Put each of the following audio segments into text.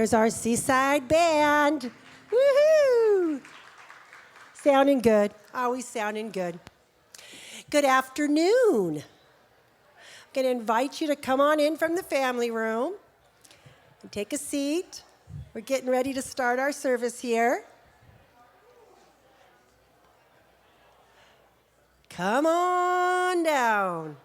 There's our Seaside Band. Woohoo! Sounding good. Always sounding good. Good afternoon. I'm going to invite you to come on in from the family room and take a seat. We're getting ready to start our service here. Come on down.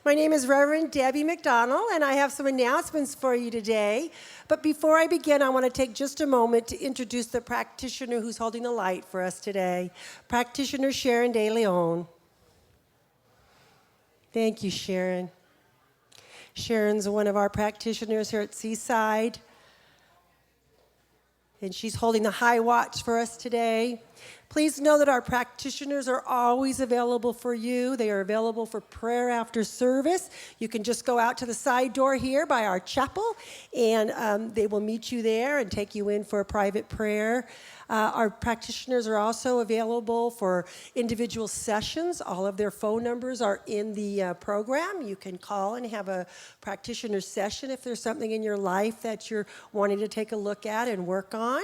My name is Reverend Debbie McDonald, and I have some announcements for you today. But before I begin, I want to take just a moment to introduce the practitioner who's holding the light for us today, Practitioner Sharon De Leon. Thank you, Sharon. Sharon's one of our practitioners here at Seaside, and she's holding the high watch for us today. Please know that our practitioners are always available for you. They are available for prayer after service. You can just go out to the side door here by our chapel, and they will meet you there and take you in for a private prayer. Our practitioners are also available for individual sessions. All of their phone numbers are in the program. You can call and have a practitioner session if there's something in your life that you're wanting to take a look at and work on,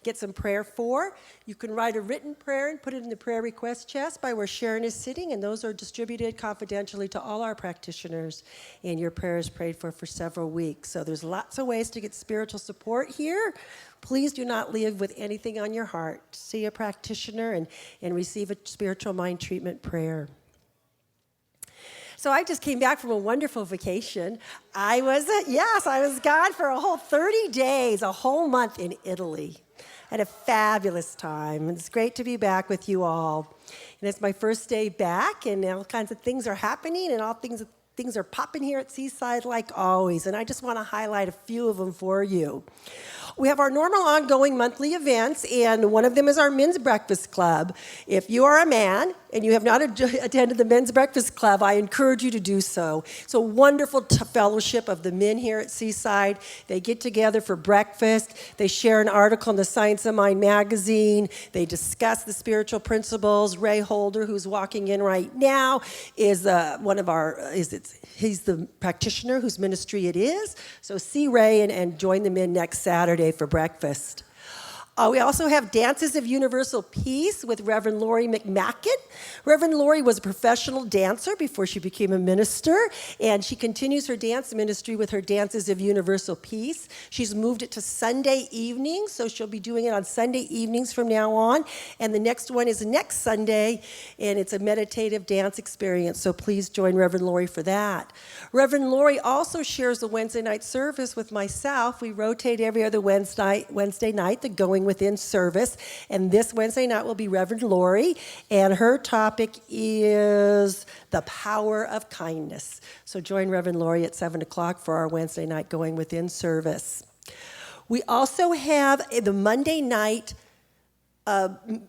get some prayer for. You can write a written prayer and put it in the prayer request chest by where Sharon is sitting, and those are distributed confidentially to all our practitioners, and your prayer is prayed for several weeks. So there's lots of ways to get spiritual support here. Please do not leave with anything on your heart. See a practitioner and receive a spiritual mind treatment prayer. So I just came back from a wonderful vacation. I was gone for a whole 30 days, a whole month in Italy. I had a fabulous time. It's great to be back with you all. And it's my first day back, and all kinds of things are happening, and things are popping here at Seaside like always. And I just want to highlight a few of them for you. We have our normal ongoing monthly events, and one of them is our Men's Breakfast Club. If you are a man and you have not attended the Men's Breakfast Club, I encourage you to do so. It's a wonderful fellowship of the men here at Seaside. They get together for breakfast. They share an article in the Science of Mind magazine. They discuss the spiritual principles. Ray Holder, who's walking in right now, is he's the practitioner whose ministry it is. So see Ray and join the men next Saturday for breakfast. We also have Dances of Universal Peace with Reverend Lori McMacken. Reverend Lori was a professional dancer before she became a minister, and she continues her dance ministry with her Dances of Universal Peace. She's moved it to Sunday evenings, so she'll be doing it on Sunday evenings from now on. And the next one is next Sunday, and it's a meditative dance experience, so please join Reverend Lori for that. Reverend Lori also shares the Wednesday night service with myself. We rotate every other Wednesday night, the Going Within service, and this Wednesday night will be Reverend Lori, and her topic is the power of kindness. So join Reverend Lori at 7 o'clock for our Wednesday night Going Within service. We also have the Monday night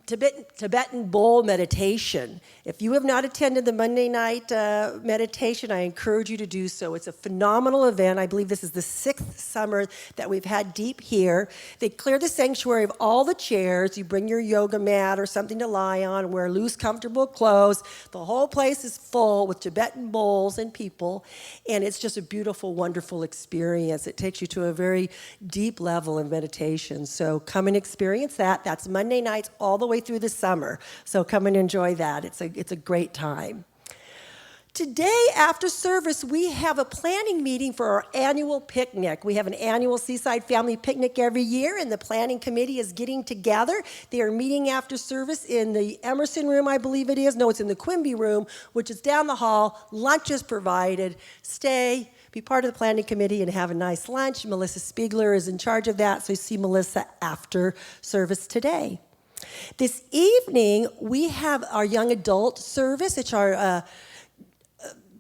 Tibetan bowl meditation. If you have not attended the Monday night meditation, I encourage you to do so. It's a phenomenal event. I believe this is the 6th summer that we've had deep here. They clear the sanctuary of all the chairs. You bring your yoga mat or something to lie on, wear loose, comfortable clothes. The whole place is full with Tibetan bowls and people, and it's just a beautiful, wonderful experience. It takes you to a very deep level of meditation. So come and experience that. That's Monday nights all the way through the summer. So come and enjoy that. It's a great time. Today, after service, we have a planning meeting for our annual picnic. We have an annual Seaside Family Picnic every year, and the planning committee is getting together. They are meeting after service in the Emerson room, I believe it is. No, it's in the Quimby room, which is down the hall. Lunch is provided. Stay, be part of the planning committee, and have a nice lunch. Melissa Spiegler is in charge of that, so you see Melissa after service today. This evening, we have our young adult service. It's our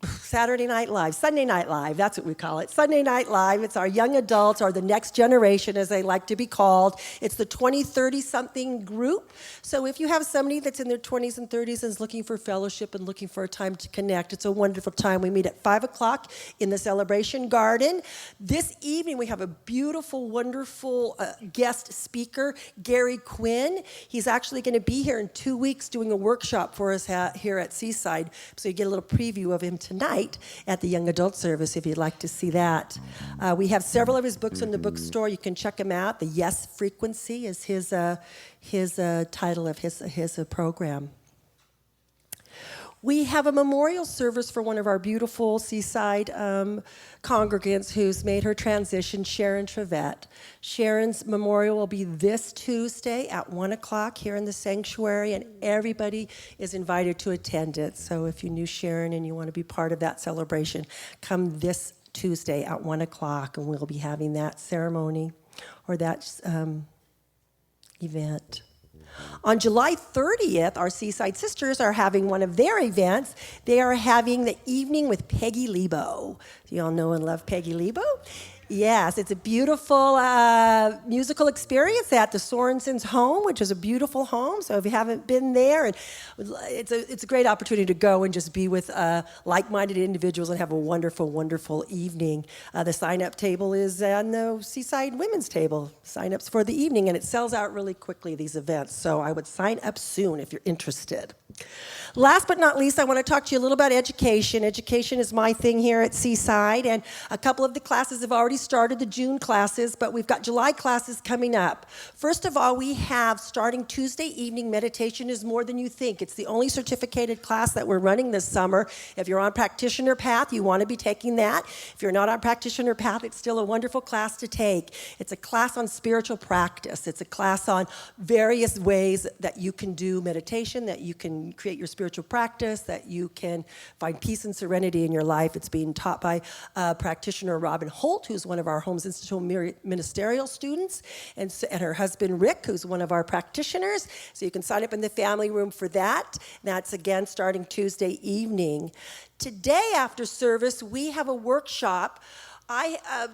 Sunday Night Live, that's what we call it. Sunday Night Live, it's our young adults, or the next generation, as they like to be called. It's the 20, 30-something group. So if you have somebody that's in their 20s and 30s and is looking for fellowship and looking for a time to connect, it's a wonderful time. We meet at 5 o'clock in the Celebration Garden. This evening, we have a beautiful, wonderful guest speaker, Gary Quinn. He's actually going to be here in 2 weeks doing a workshop for us here at Seaside, so you get a little preview of him tonight. tonight at the young adult service if you'd like to see that. We have several of his books in the bookstore. You can check them out. The Yes Frequency is his title of his program. We have a memorial service for one of our beautiful Seaside congregants who's made her transition, Sharon Trevette. Sharon's memorial will be this Tuesday at 1 o'clock here in the sanctuary, and everybody is invited to attend it. So if you knew Sharon and you want to be part of that celebration, come this Tuesday at 1 o'clock, and we'll be having that ceremony or that event. On July 30th, our Seaside Sisters are having one of their events. They are having the Evening with Peggy Lebo. Do you all know and love Peggy Lebo? Yes, it's a beautiful musical experience at the Sorensen's home, which is a beautiful home. So if you haven't been there, and it's a great opportunity to go and just be with like-minded individuals and have a wonderful, wonderful evening. The sign-up table is on the Seaside Women's Table. Sign-ups for the evening, and it sells out really quickly, these events. So I would sign up soon if you're interested. Last but not least, I want to talk to you a little about education. Education is my thing here at Seaside, and a couple of the classes have already started, the June classes, but we've got July classes coming up. First of all, we have starting Tuesday evening, meditation is more than you think. It's the only certificated class that we're running this summer. If you're on practitioner path, you want to be taking that. If you're not on practitioner path, it's still a wonderful class to take. It's a class on spiritual practice. It's a class on various ways that you can do meditation, that you can create your spiritual practice, that you can find peace and serenity in your life. It's being taught by practitioner Robin Holt, who's one of our Holmes Institute ministerial students, and her husband Rick, who's one of our practitioners. So you can sign up in the family room for that. That's again starting Tuesday evening. Today after service, we have a workshop.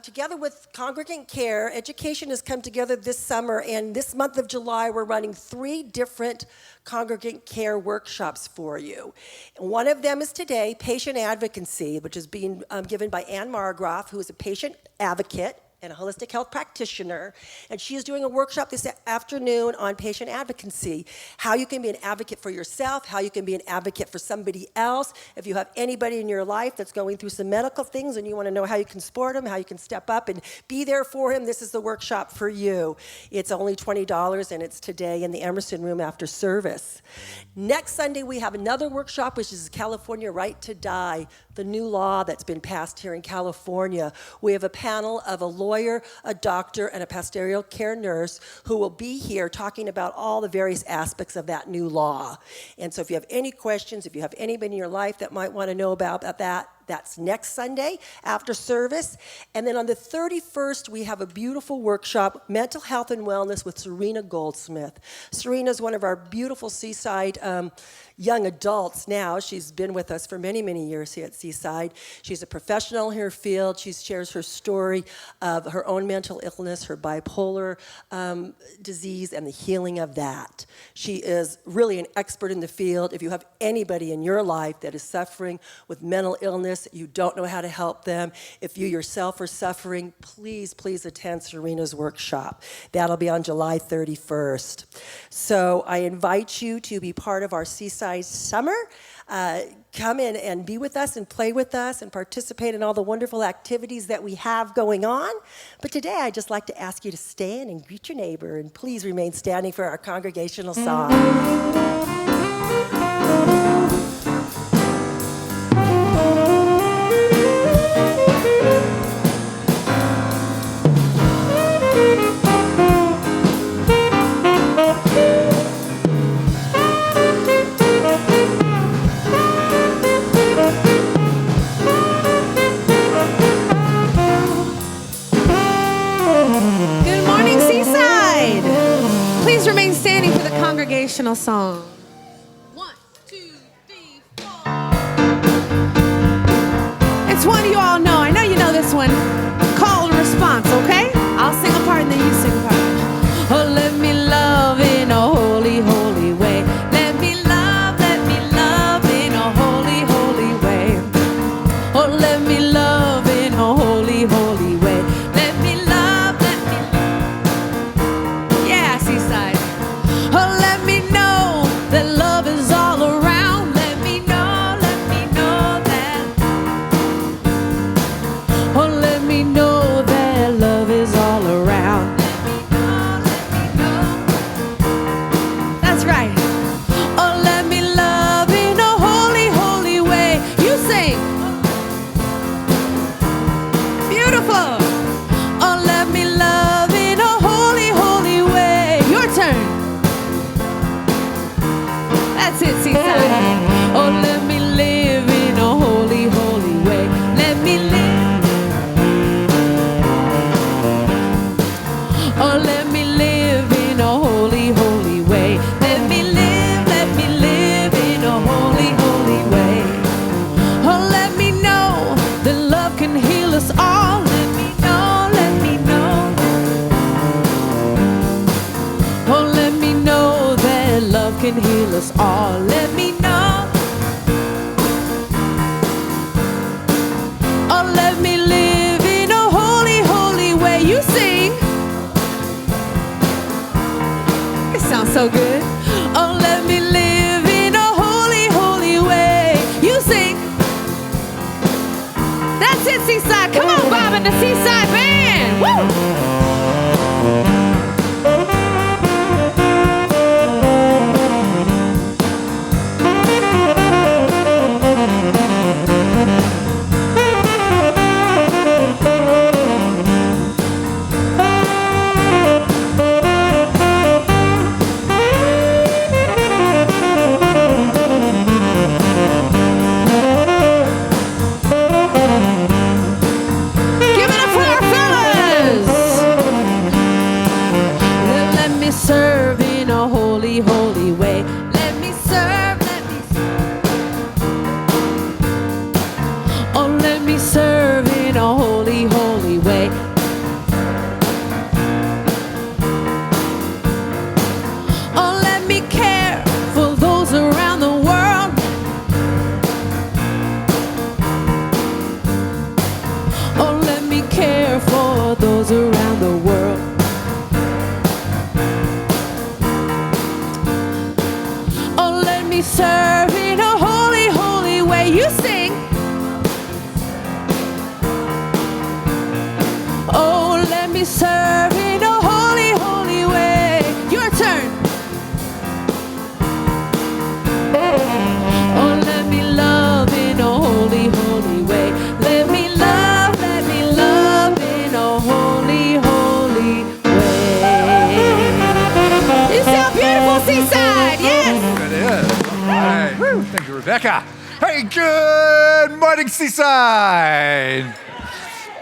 Together with Congregant Care, Education has come together this summer, and this month of July, we're running 3 different Congregant Care workshops for you. One of them is today, Patient Advocacy, which is being given by Ann Margroff, who is a patient advocate and a holistic health practitioner, and she is doing a workshop this afternoon on patient advocacy, how you can be an advocate for yourself, how you can be an advocate for somebody else. If you have anybody in your life that's going through some medical things and you want to know how you can support them, how you can step up and be there for him, this is the workshop for you. It's only $20, and it's today in the Emerson Room after service. Next Sunday, we have another workshop, which is California Right to Die, the new law that's been passed here in California. We have a panel of a lawyer, a doctor, and a pastoral care nurse who will be here talking about all the various aspects of that new law. And so if you have any questions, if you have anybody in your life that might want to know about that, that's next Sunday after service. And then on the 31st, we have a beautiful workshop, Mental Health and Wellness with Serena Goldsmith. Serena is one of our beautiful Seaside young adults now. She's been with us for many, many years here at Seaside. She's a professional in her field. She shares her story of her own mental illness, her bipolar disease, and the healing of that. She is really an expert in the field. If you have anybody in your life that is suffering with mental illness, you don't know how to help them, if you yourself are suffering, please, please attend Serena's workshop. That'll be on July 31st. So I invite you to be part of our Seaside Summer. Come in and be with us and play with us and participate in all the wonderful activities that we have going on. But today I'd just like to ask you to stand and greet your neighbor, and please remain standing for our congregational song. Congregational song. 1, 2, 3, 4. It's one you all know. I know you know this one. Call and response, okay? I'll sing a part and then you sing a part. Oh, let me love in a holy, holy way. Let me love in a holy, holy way. Oh, let me love in a holy, holy way. Let me love. Yeah, Seaside. Oh, let me know that love is all around. Let me know that can heal us all. Let me know. Oh, let me live in a holy, holy way. You sing. It sounds so good. Oh, let me live in a holy, holy way. You sing. That's it, Seaside. Come on, Bob and the Seaside Band. Woo! Serve in a holy, holy way. Let me serve, let me serve. Oh, let me serve in a holy, holy way. Oh, let me care for those around the world. Oh, let me care for those around the world. Serve in a holy, holy way. You sing. Oh, let me serve in a holy, holy way. Your turn. Oh, let me love in a holy, holy way. Let me love in a holy, holy way. You sound beautiful, Seaside. Yes. It is. Right. Woo. Thank you, Rebecca. Hey, good morning, Seaside.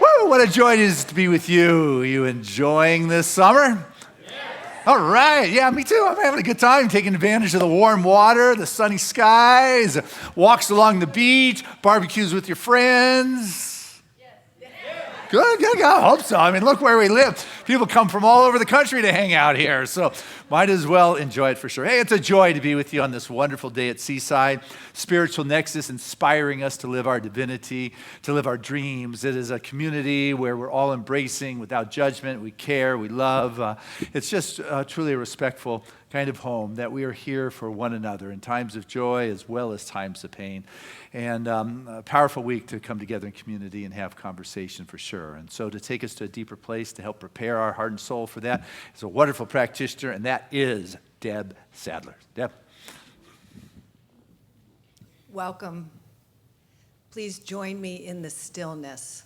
Woo, what a joy it is to be with you. Are you enjoying this summer? Yeah. All right. Yeah, me too. I'm having a good time taking advantage of the warm water, the sunny skies, walks along the beach, barbecues with your friends. Good. I hope so. I mean, look where we live. People come from all over the country to hang out here, so might as well enjoy it for sure. Hey, it's a joy to be with you on this wonderful day at Seaside. Spiritual Nexus, inspiring us to live our divinity, to live our dreams. It is a community where we're all embracing without judgment. We care, we love. It's just truly a respectful kind of home that we are here for one another in times of joy as well as times of pain. And a powerful week to come together in community and have conversation for sure. And so to take us to a deeper place to help prepare our heart and soul for that is a wonderful practitioner, and that is Deb Sadler. Deb. Welcome. Please join me in the stillness.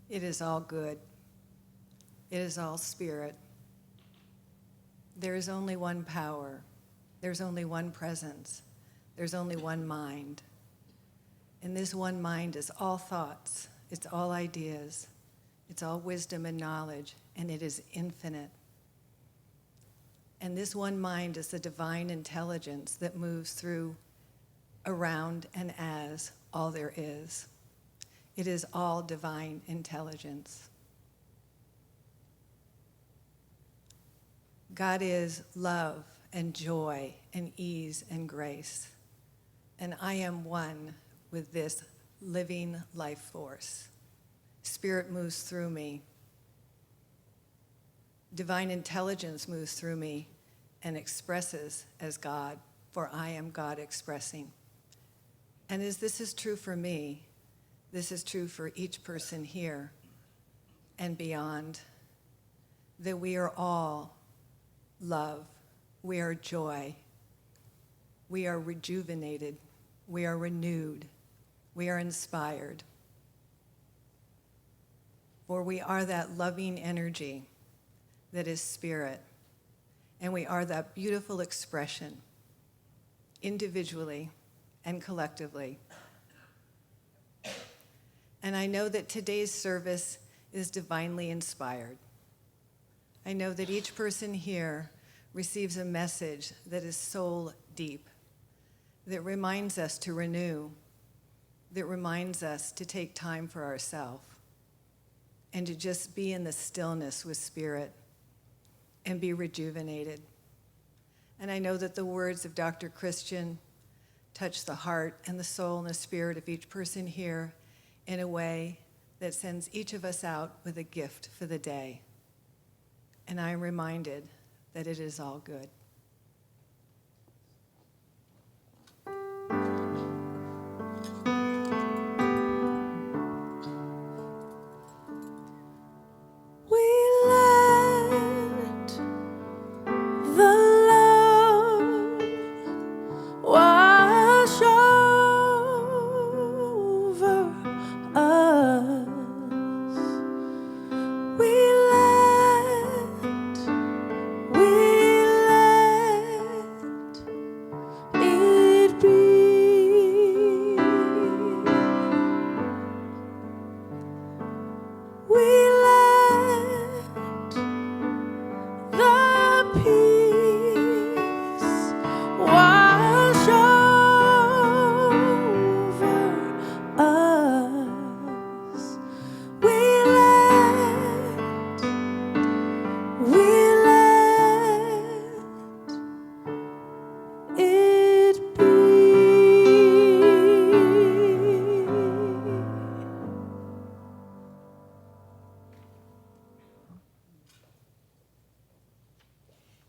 It is all good. It is all spirit. There is only one power. There's only one presence. There's only one mind. And this one mind is all thoughts. It's all ideas. It's all wisdom and knowledge, and it is infinite. And this one mind is the divine intelligence that moves through, around, and as all there is. It is all divine intelligence. God is love and joy and ease and grace. And I am one with this living life force. Spirit moves through me. Divine intelligence moves through me and expresses as God, for I am God expressing. And as this is true for me, this is true for each person here and beyond, that we are all love, we are joy, we are rejuvenated, we are renewed, we are inspired. For we are that loving energy that is spirit, and we are that beautiful expression, individually and collectively. And I know that today's service is divinely inspired. I know that each person here receives a message that is soul deep, that reminds us to renew, that reminds us to take time for ourselves, and to just be in the stillness with spirit and be rejuvenated. And I know that the words of Dr. Christian touch the heart and the soul and the spirit of each person here in a way that sends each of us out with a gift for the day. And I am reminded that it is all good. We let the love wash over us. We let it be. We let the peace wash over us. We let it be.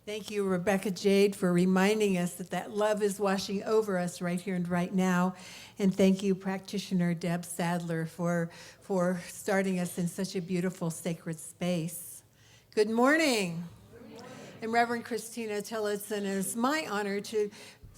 Thank you, Rebecca Jade, for reminding us that love is washing over us right here and right now. And thank you, practitioner Deb Sadler, for starting us in such a beautiful, sacred space. Good morning. And Reverend Christina Tillotson, it is my honor to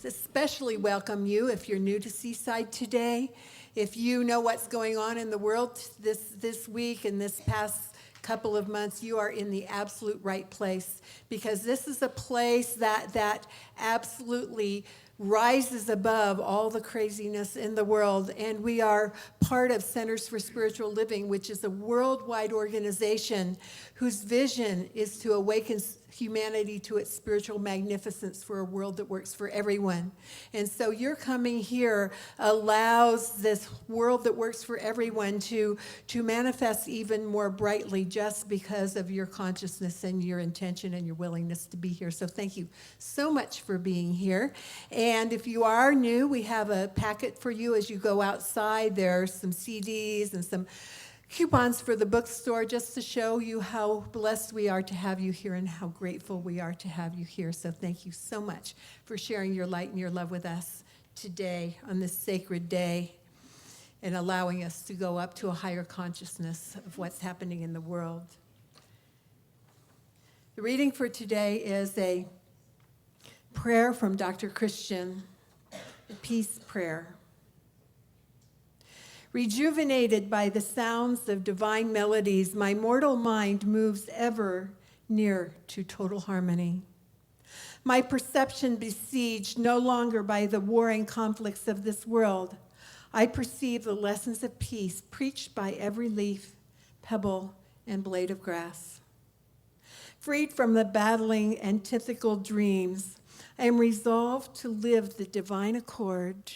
especially welcome you if you're new to Seaside today. If you know what's going on in the world this week and this past couple of months, you are in the absolute right place, because this is a place that absolutely rises above all the craziness in the world. And we are part of Centers for Spiritual Living, which is a worldwide organization whose vision is to awaken humanity to its spiritual magnificence for a world that works for everyone. And so your coming here allows this world that works for everyone to manifest even more brightly, just because of your consciousness and your intention and your willingness to be here. So thank you so much for being here. And if you are new, we have a packet for you as you go outside. There are some CDs and some coupons for the bookstore, just to show you how blessed we are to have you here and how grateful we are to have you here. So thank you so much for sharing your light and your love with us today on this sacred day, and allowing us to go up to a higher consciousness of what's happening in the world. The reading for today is a prayer from Dr. Christian, a peace prayer. Rejuvenated by the sounds of divine melodies, my mortal mind moves ever near to total harmony. My perception besieged no longer by the warring conflicts of this world, I perceive the lessons of peace preached by every leaf, pebble, and blade of grass. Freed from the battling antithetical dreams, I am resolved to live the divine accord.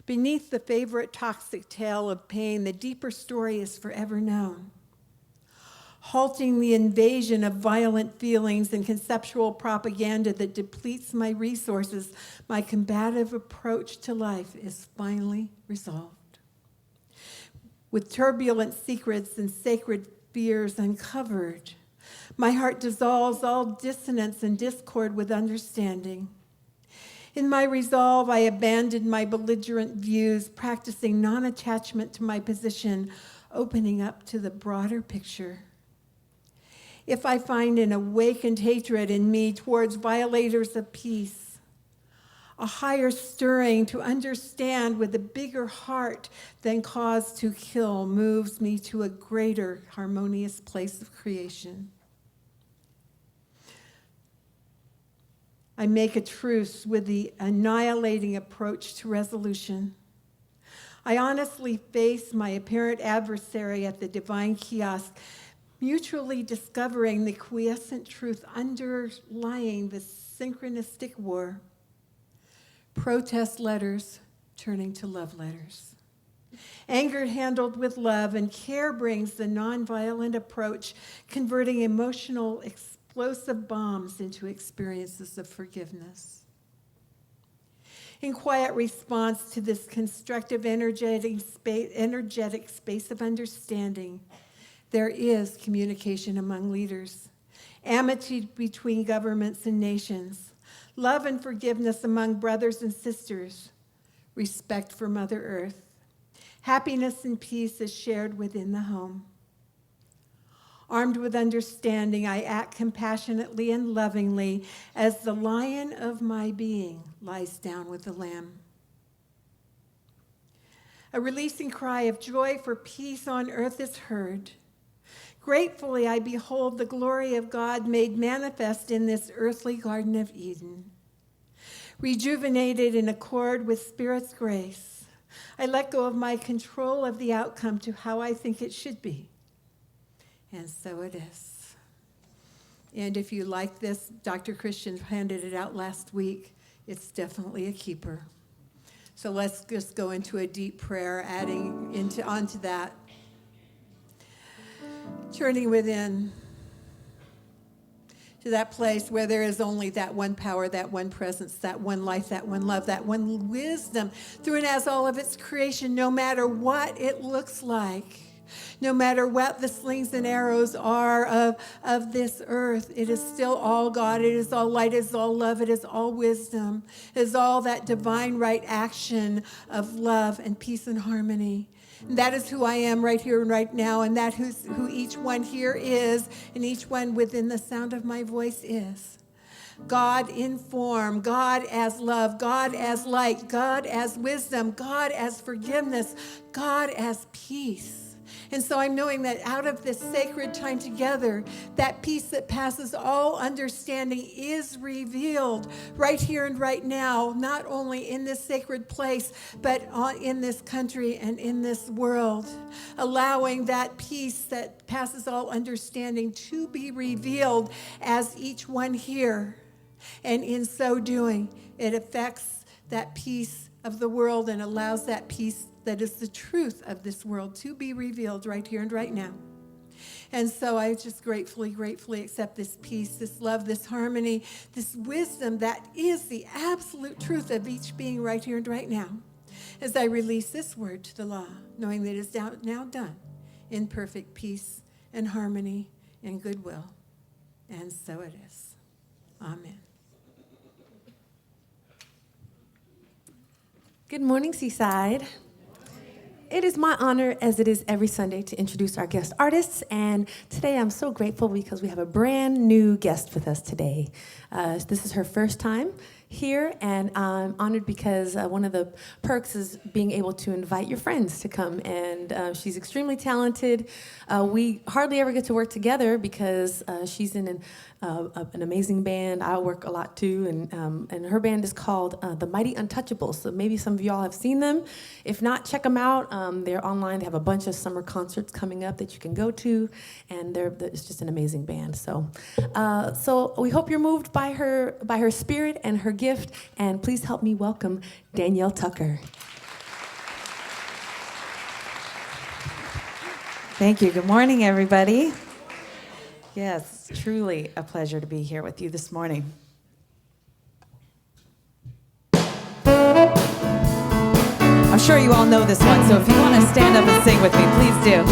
Beneath the favorite toxic tale of pain, the deeper story is forever known. Halting the invasion of violent feelings and conceptual propaganda that depletes my resources, my combative approach to life is finally resolved. With turbulent secrets and sacred fears uncovered, my heart dissolves all dissonance and discord with understanding. In my resolve, I abandoned my belligerent views, practicing non-attachment to my position, opening up to the broader picture. If I find an awakened hatred in me towards violators of peace, a higher stirring to understand with a bigger heart than cause to kill moves me to a greater harmonious place of creation. I make a truce with the annihilating approach to resolution. I honestly face my apparent adversary at the divine kiosk, mutually discovering the quiescent truth underlying the synchronistic war. Protest letters turning to love letters. Anger handled with love and care brings the nonviolent approach, converting emotional explosive bombs into experiences of forgiveness. In quiet response to this constructive, energetic space of understanding, there is communication among leaders, amity between governments and nations, love and forgiveness among brothers and sisters, respect for Mother Earth. Happiness and peace is shared within the home. Armed with understanding, I act compassionately and lovingly as the lion of my being lies down with the lamb. A releasing cry of joy for peace on earth is heard. Gratefully, I behold the glory of God made manifest in this earthly Garden of Eden. Rejuvenated in accord with Spirit's grace, I let go of my control of the outcome to how I think it should be. And so it is. And if you like this, Dr. Christian handed it out last week. It's definitely a keeper. So let's just go into a deep prayer, adding onto that. Turning within to that place where there is only that one power, that one presence, that one life, that one love, that one wisdom, through and as all of its creation, no matter what it looks like, no matter what the slings and arrows are of this earth, it is still all God, it is all light, it is all love, it is all wisdom, it is all that divine right action of love and peace and harmony. And that is who I am right here and right now, and that is who each one here is, and each one within the sound of my voice is. God in form, God as love, God as light, God as wisdom, God as forgiveness, God as peace. And so I'm knowing that out of this sacred time together, that peace that passes all understanding is revealed right here and right now, not only in this sacred place, but in this country and in this world, allowing that peace that passes all understanding to be revealed as each one here. And in so doing, it affects that peace of the world and allows that peace that is the truth of this world to be revealed right here and right now. And so I just gratefully accept this peace, this love, this harmony, this wisdom that is the absolute truth of each being right here and right now. As I release this word to the law, knowing that it is now done in perfect peace and harmony and goodwill. And so it is. Amen. Good morning, Seaside. It is my honor, as it is every Sunday, to introduce our guest artists. And today I'm so grateful because we have a brand new guest with us today. This is her first time here, and I'm honored because one of the perks is being able to invite your friends to come. And she's extremely talented. We hardly ever get to work together because she's in an amazing band. I work a lot too, and her band is called The Mighty Untouchables. So maybe some of y'all have seen them. If not, check them out. They're online. They have a bunch of summer concerts coming up that you can go to, and it's just an amazing band. So we hope you're moved by her spirit and her gift, and please help me welcome Danielle Tucker. Thank you. Good morning, everybody. Yes, truly a pleasure to be here with you this morning. I'm sure you all know this one, so if you want to stand up and sing with me, please do.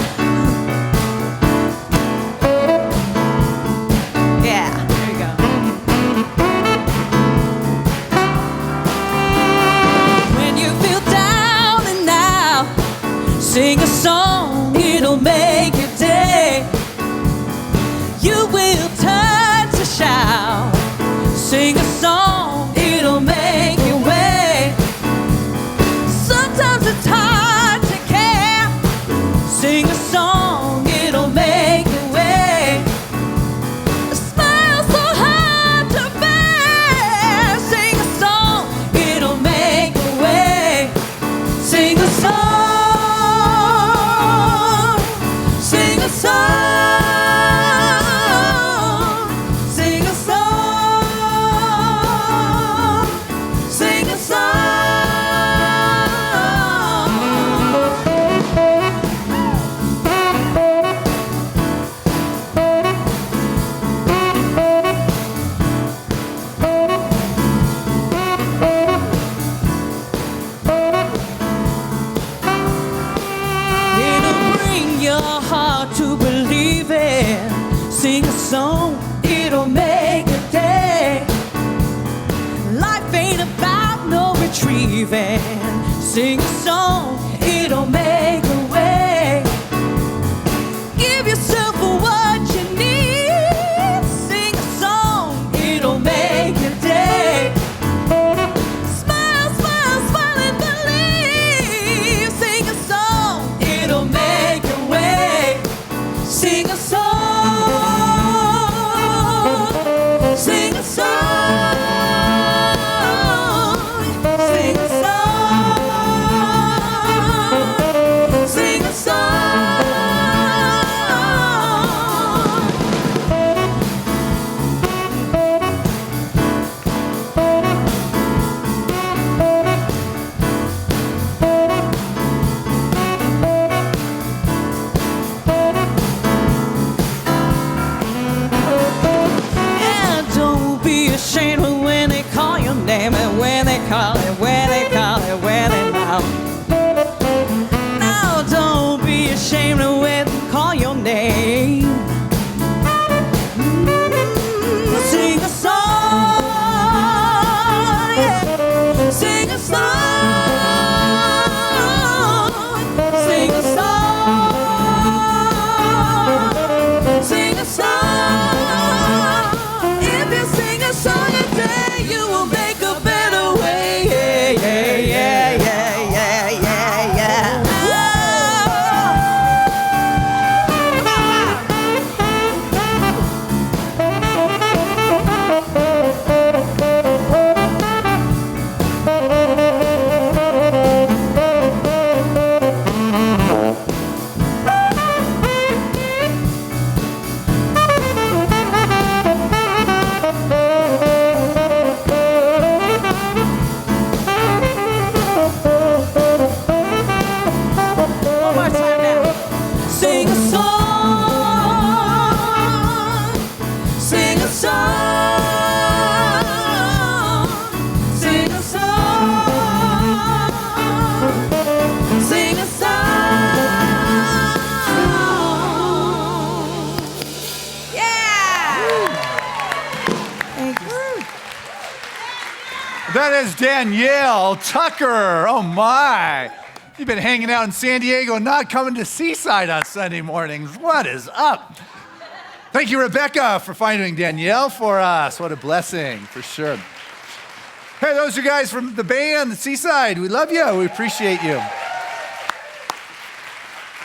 Yeah, here we go. When you feel down and out, sing a song, it'll make your day. You will turn to shout. Sing a song, it'll make your way. Sing a song, it'll make a day. Life ain't about no retrieving. Sing a song, it'll make a way. Give yourself what you need. Sing a song, it'll make your day. Smile, smile, smile and believe. Sing a song, it'll make your way. Sing a song, sing a song, sing a song, sing a song. And don't be ashamed when they call your name, and when they call it, when they call it, when they now. Now don't be ashamed when they call your name. Sing a song, yeah. Sing a song, sing a song, sing a song. If you sing a song a day, you will make a better way. Yeah, yeah, yeah, yeah, yeah, yeah, yeah. One more time now. Sing a song, sing a song, sing a song, sing a song. Yeah. That is Danielle Tucker. Oh my. You've been hanging out in San Diego, not coming to Seaside on Sunday mornings. What is up? Thank you, Rebecca, for finding Danielle for us. What a blessing, for sure. Hey, those are guys from the band, the Seaside. We love you. We appreciate you.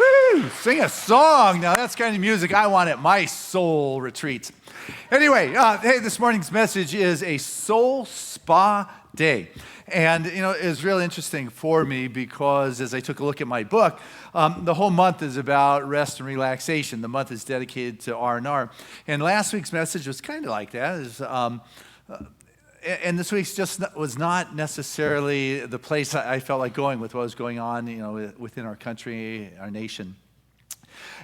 Woo! Sing a song. Now, that's kind of music I want at my soul retreats. Anyway, hey, this morning's message is a soul spa day. And, you know, it's really interesting for me because as I took a look at my book, the whole month is about rest and relaxation. The month is dedicated to R&R. And last week's message was kind of like that. And this week's just was not necessarily the place I felt like going with what was going on, you know, within our country, our nation.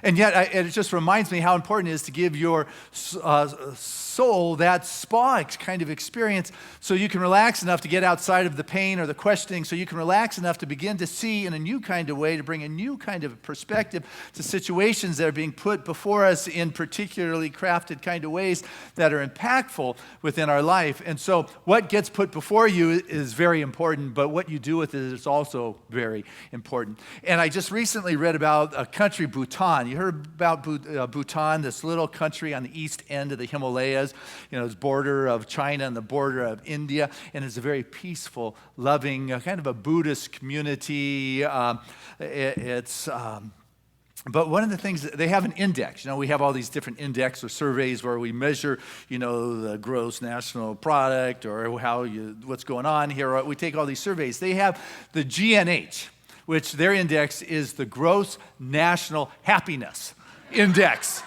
And yet, it just reminds me how important it is to give your soul that spa kind of experience so you can relax enough to get outside of the pain or the questioning, so you can relax enough to begin to see in a new kind of way, to bring a new kind of perspective to situations that are being put before us in particularly crafted kind of ways that are impactful within our life. And so what gets put before you is very important, but what you do with it is also very important. And I just recently read about a country, Bhutan. You heard about Bhutan, this little country on the east end of the Himalayas. You know, it's border of China and the border of India, and it's a very peaceful, loving, kind of a Buddhist community. But one of the things, they have an index. You know, we have all these different index or surveys where we measure, you know, the gross national product or what's going on here. We take all these surveys. They have the GNH, which their index is the gross national happiness index.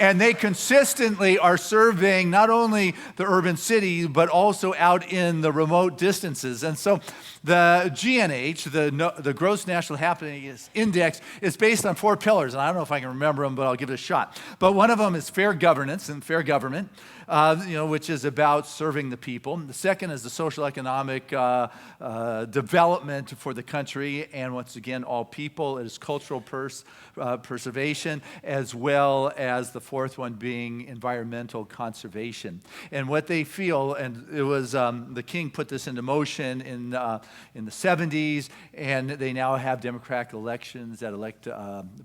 And they consistently are surveying not only the urban city, but also out in the remote distances. And so The GNH, the Gross National Happiness Index, is based on 4 pillars, and I don't know if I can remember them, but I'll give it a shot. But one of them is fair governance and fair government, which is about serving the people. The second is the social economic development for the country, and once again, all people. It is cultural preservation, as well as the fourth one being environmental conservation. And what they feel, and it was the king put this into motion in the 70s, and they now have democratic elections that elect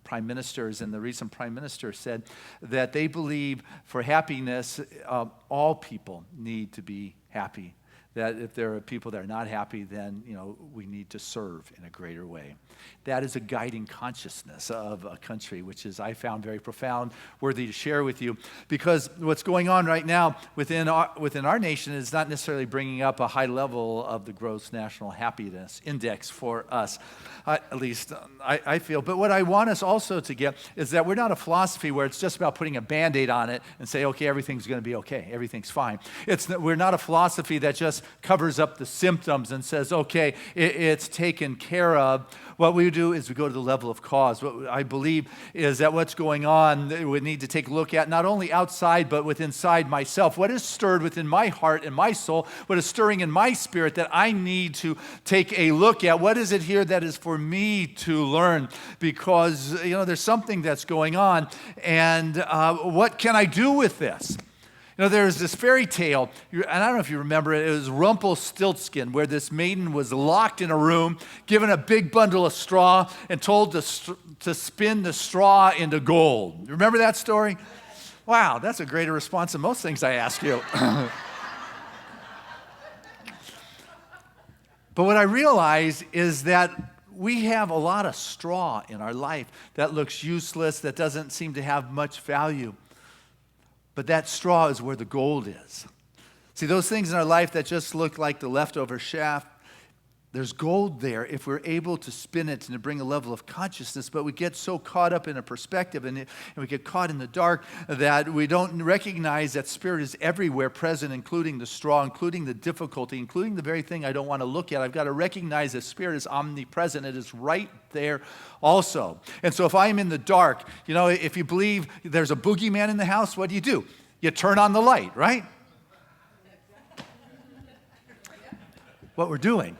prime ministers. And the recent prime minister said that they believe for happiness, all people need to be happy. That if there are people that are not happy, then we need to serve in a greater way. That is a guiding consciousness of a country, which is, I found, very profound, worthy to share with you. Because what's going on right now within our nation is not necessarily bringing up a high level of the Gross National Happiness Index for us, at least I feel. But what I want us also to get is that we're not a philosophy where it's just about putting a Band-Aid on it and say, okay, everything's going to be okay, everything's fine. We're not a philosophy that just covers up the symptoms and says, okay, it's taken care of. What we do is we go to the level of cause. What I believe is that what's going on, we need to take a look at not only outside, but within inside myself. What is stirred within my heart and my soul? What is stirring in my spirit that I need to take a look at? What is it here that is for me to learn? Because, there's something that's going on. And what can I do with this? There's this fairy tale, and I don't know if you remember it. It was Rumpelstiltskin, where this maiden was locked in a room, given a big bundle of straw, and told to spin the straw into gold. You remember that story? Wow, that's a greater response than most things I ask you. But what I realize is that we have a lot of straw in our life that looks useless, that doesn't seem to have much value. But that straw is where the gold is. See, those things in our life that just look like the leftover shaft, there's gold there if we're able to spin it and to bring a level of consciousness. But we get so caught up in a perspective and we get caught in the dark that we don't recognize that spirit is everywhere present, including the straw, including the difficulty, including the very thing I don't want to look at. I've got to recognize that spirit is omnipresent. It is right there also. And so if I'm in the dark, if you believe there's a boogeyman in the house, what do? You turn on the light, right? What we're doing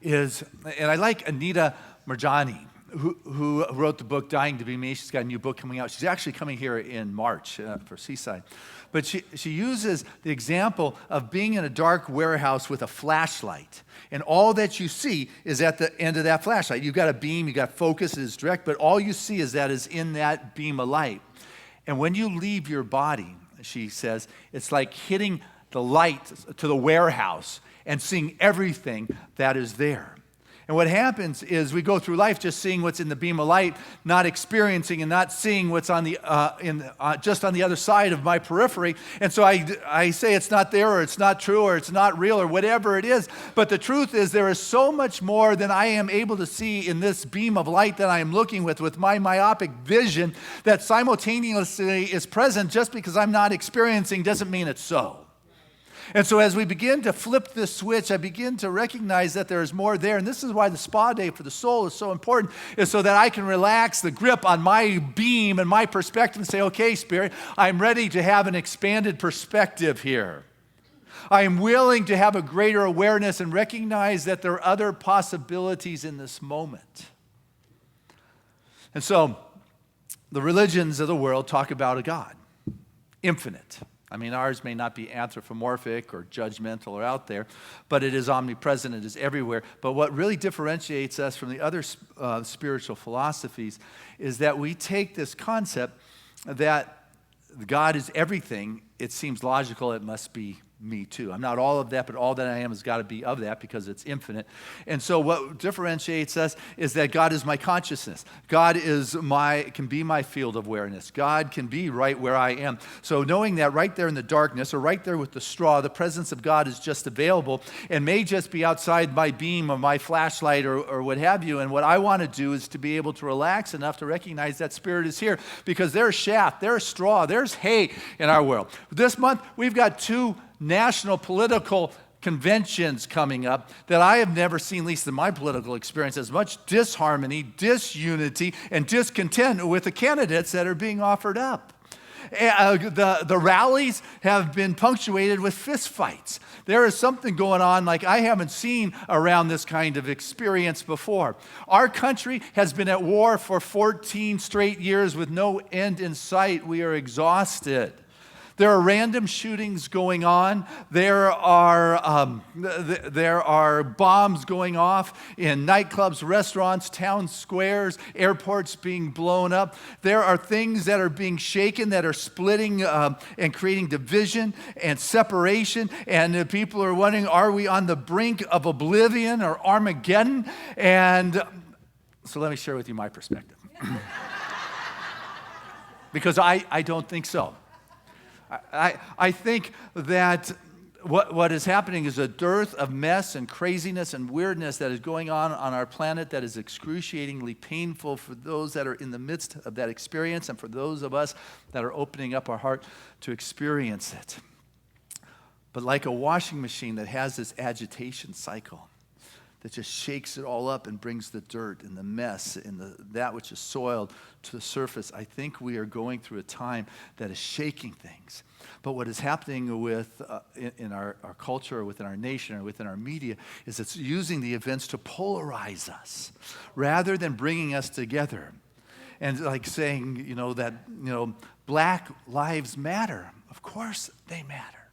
is, and I like Anita Marjani, who wrote the book Dying to Be Me. She's got a new book coming out. She's actually coming here in March for Seaside. But she uses the example of being in a dark warehouse with a flashlight. And all that you see is at the end of that flashlight. You've got a beam, you've got focus, it is direct, but all you see is that is in that beam of light. And when you leave your body, she says, it's like hitting the light to the warehouse and seeing everything that is there. And what happens is we go through life just seeing what's in the beam of light, not experiencing and not seeing what's on the just on the other side of my periphery. And so I say it's not there, or it's not true, or it's not real, or whatever it is. But the truth is there is so much more than I am able to see in this beam of light that I am looking with my myopic vision, that simultaneously is present. Just because I'm not experiencing doesn't mean it's so. And so as we begin to flip this switch, I begin to recognize that there is more there. And this is why the spa day for the soul is so important, is so that I can relax the grip on my beam and my perspective and say, okay, Spirit, I'm ready to have an expanded perspective here. I am willing to have a greater awareness and recognize that there are other possibilities in this moment. And so the religions of the world talk about a God, infinite. I mean, ours may not be anthropomorphic or judgmental or out there, but it is omnipresent, it is everywhere. But what really differentiates us from the other spiritual philosophies is that we take this concept that God is everything. It seems logical, it must be me too. I'm not all of that, but all that I am has got to be of that because it's infinite. And so what differentiates us is that God is my consciousness. God can be my field of awareness. God can be right where I am. So knowing that right there in the darkness, or right there with the straw, the presence of God is just available and may just be outside my beam or my flashlight or what have you. And what I want to do is to be able to relax enough to recognize that Spirit is here, because there's chaff, there's straw, there's hay in our world. This month, we've got 2 national political conventions coming up that I have never seen, at least in my political experience, as much disharmony, disunity, and discontent with the candidates that are being offered up. The rallies have been punctuated with fistfights. There is something going on like I haven't seen around this kind of experience before. Our country has been at war for 14 straight years with no end in sight. We are exhausted. There are random shootings going on. There are bombs going off in nightclubs, restaurants, town squares, airports being blown up. There are things that are being shaken that are splitting and creating division and separation. And people are wondering, are we on the brink of oblivion or Armageddon? And so let me share with you my perspective. Because I don't think so. I think that what is happening is a dearth of mess and craziness and weirdness that is going on our planet that is excruciatingly painful for those that are in the midst of that experience and for those of us that are opening up our heart to experience it. But like a washing machine that has this agitation cycle that just shakes it all up and brings the dirt and the mess and that which is soiled to the surface, I think we are going through a time that is shaking things. But what is happening with in our culture, or within our nation, or within our media, is it's using the events to polarize us rather than bringing us together. And like saying, Black lives matter. Of course they matter,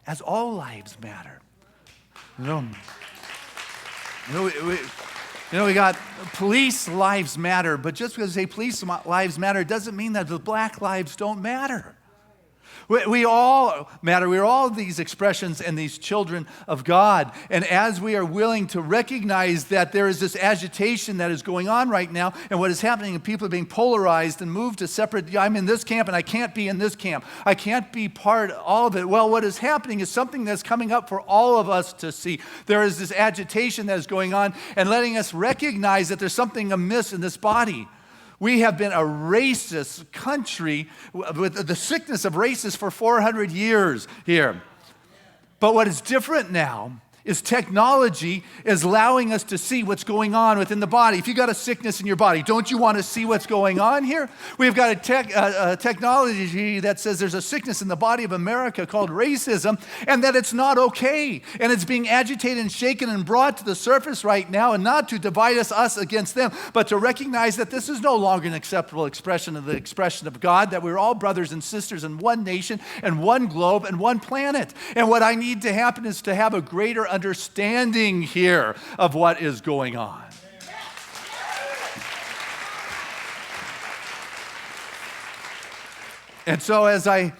as all lives matter. We got police lives matter, but just because they say police lives matter doesn't mean that the black lives don't matter. We all matter. We're all these expressions and these children of God. And as we are willing to recognize that there is this agitation that is going on right now, and what is happening, and people are being polarized and moved to separate, I'm in this camp and I can't be in this camp. I can't be part of all of it. Well, what is happening is something that's coming up for all of us to see. There is this agitation that is going on and letting us recognize that there's something amiss in this body. We have been a racist country with the sickness of racists for 400 years here. But what is different now is technology is allowing us to see what's going on within the body. If you got a sickness in your body, don't you want to see what's going on here? We've got a technology that says there's a sickness in the body of America called racism, and that it's not okay. And it's being agitated and shaken and brought to the surface right now, and not to divide us against them, but to recognize that this is no longer an acceptable expression of the expression of God, that we're all brothers and sisters in one nation and one globe and one planet. And what I need to happen is to have a greater understanding here of what is going on. And so as I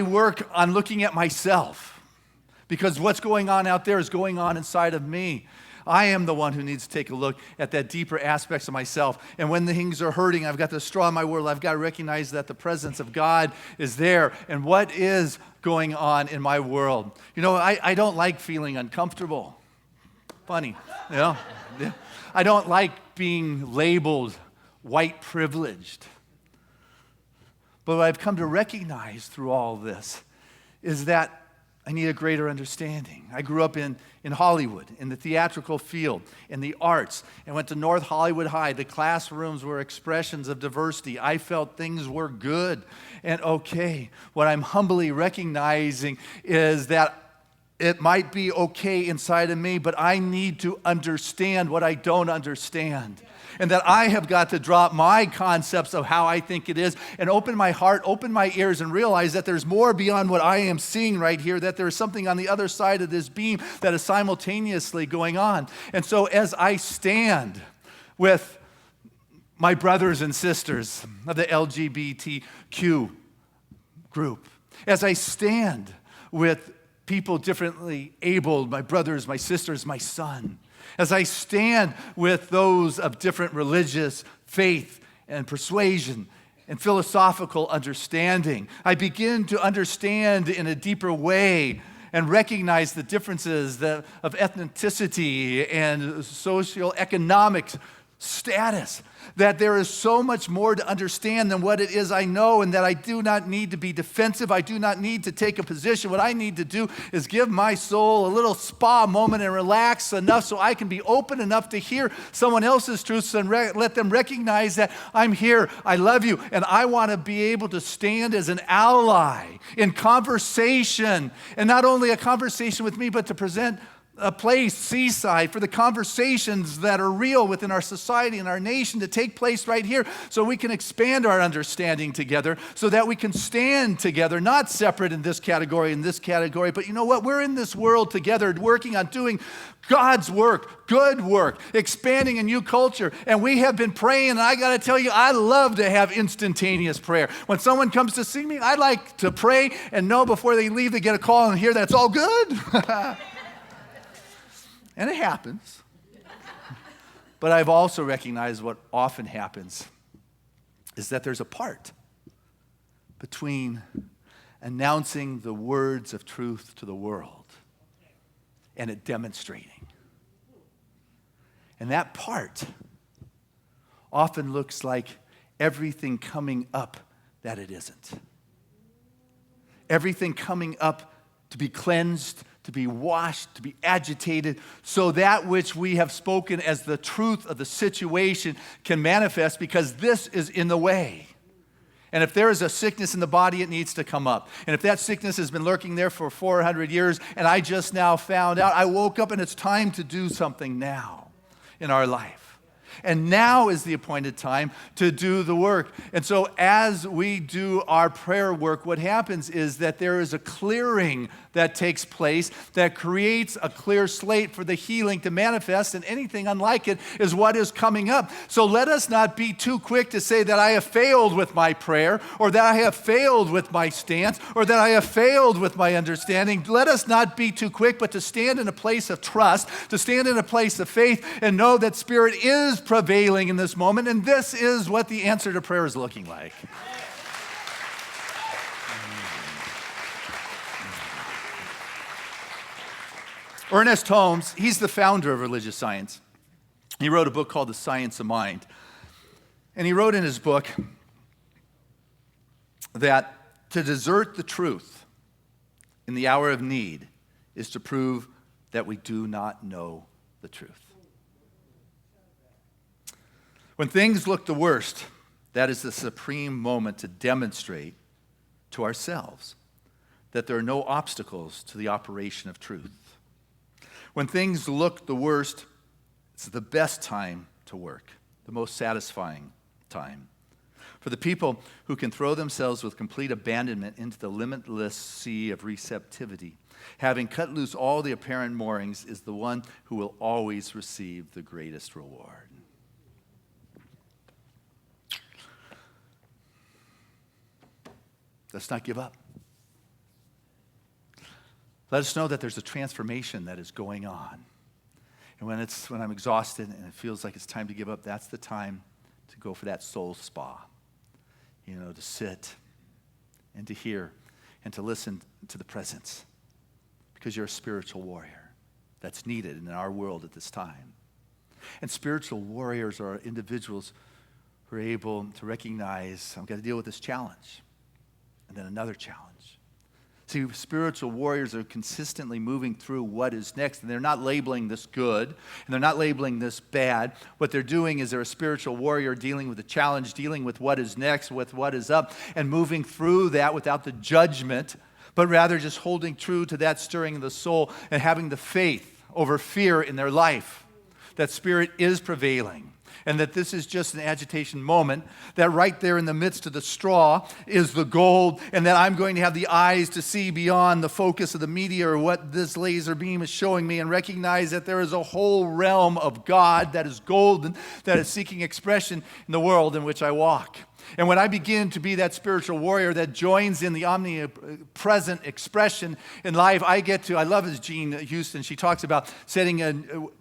work on looking at myself, because what's going on out there is going on inside of me, I am the one who needs to take a look at that deeper aspects of myself. And when the things are hurting, I've got the straw in my world. I've got to recognize that the presence of God is there. And what is going on in my world? I don't like feeling uncomfortable. Funny, Yeah. I don't like being labeled white privileged. But what I've come to recognize through all this is that I need a greater understanding. I grew up in Hollywood, in the theatrical field, in the arts, and went to North Hollywood High. The classrooms were expressions of diversity. I felt things were good and okay. What I'm humbly recognizing is that it might be okay inside of me, but I need to understand what I don't understand. And that I have got to drop my concepts of how I think it is and open my heart, open my ears, and realize that there's more beyond what I am seeing right here, that there's something on the other side of this beam that is simultaneously going on. And so as I stand with my brothers and sisters of the LGBTQ group, as I stand with people differently abled, my brothers, my sisters, my son, as I stand with those of different religious faith and persuasion and philosophical understanding, I begin to understand in a deeper way and recognize the differences of ethnicity and socioeconomic status, that there is so much more to understand than what it is I know, and that I do not need to be defensive. I do not need to take a position. What I need to do is give my soul a little spa moment and relax enough so I can be open enough to hear someone else's truths and let them recognize that I'm here, I love you, and I want to be able to stand as an ally in conversation, and not only a conversation with me, but to present a place, Seaside, for the conversations that are real within our society and our nation to take place right here, so we can expand our understanding together, so that we can stand together, not separate in this category and this category, but you know what? We're in this world together, working on doing God's work, good work, expanding a new culture. And we have been praying, and I got to tell you, I love to have instantaneous prayer. When someone comes to see me, I like to pray and know before they leave, they get a call and hear that it's all good. And it happens. But I've also recognized what often happens is that there's a part between announcing the words of truth to the world and it demonstrating. And that part often looks like everything coming up that it isn't. Everything coming up to be cleansed, to be washed, to be agitated, so that which we have spoken as the truth of the situation can manifest, because this is in the way. And if there is a sickness in the body, it needs to come up. And if that sickness has been lurking there for 400 years, and I just now found out, I woke up and it's time to do something now in our life. And now is the appointed time to do the work. And so as we do our prayer work, what happens is that there is a clearing that takes place that creates a clear slate for the healing to manifest, and anything unlike it is what is coming up. So let us not be too quick to say that I have failed with my prayer, or that I have failed with my stance, or that I have failed with my understanding. Let us not be too quick, but to stand in a place of trust, to stand in a place of faith, and know that Spirit is prevailing in this moment, and this is what the answer to prayer is looking like. Ernest Holmes, he's the founder of religious science. He wrote a book called The Science of Mind. And he wrote in his book that to desert the truth in the hour of need is to prove that we do not know the truth. When things look the worst, that is the supreme moment to demonstrate to ourselves that there are no obstacles to the operation of truth. When things look the worst, it's the best time to work, the most satisfying time. For the people who can throw themselves with complete abandonment into the limitless sea of receptivity, having cut loose all the apparent moorings, is the one who will always receive the greatest reward. Let's not give up. Let us know that there's a transformation that is going on. And when I'm exhausted and it feels like it's time to give up, that's the time to go for that soul spa. To sit and to hear and to listen to the presence. Because you're a spiritual warrior that's needed in our world at this time. And spiritual warriors are individuals who are able to recognize, I've got to deal with this challenge. And then another challenge. See, spiritual warriors are consistently moving through what is next, and they're not labeling this good, and they're not labeling this bad. What they're doing is they're a spiritual warrior dealing with the challenge, dealing with what is next, with what is up, and moving through that without the judgment, but rather just holding true to that stirring of the soul and having the faith over fear in their life, that Spirit is prevailing. And that this is just an agitation moment, that right there in the midst of the straw is the gold, and that I'm going to have the eyes to see beyond the focus of the media or what this laser beam is showing me, and recognize that there is a whole realm of God that is golden, that is seeking expression in the world in which I walk. And when I begin to be that spiritual warrior that joins in the omnipresent expression in life, I love as Jean Houston, she talks about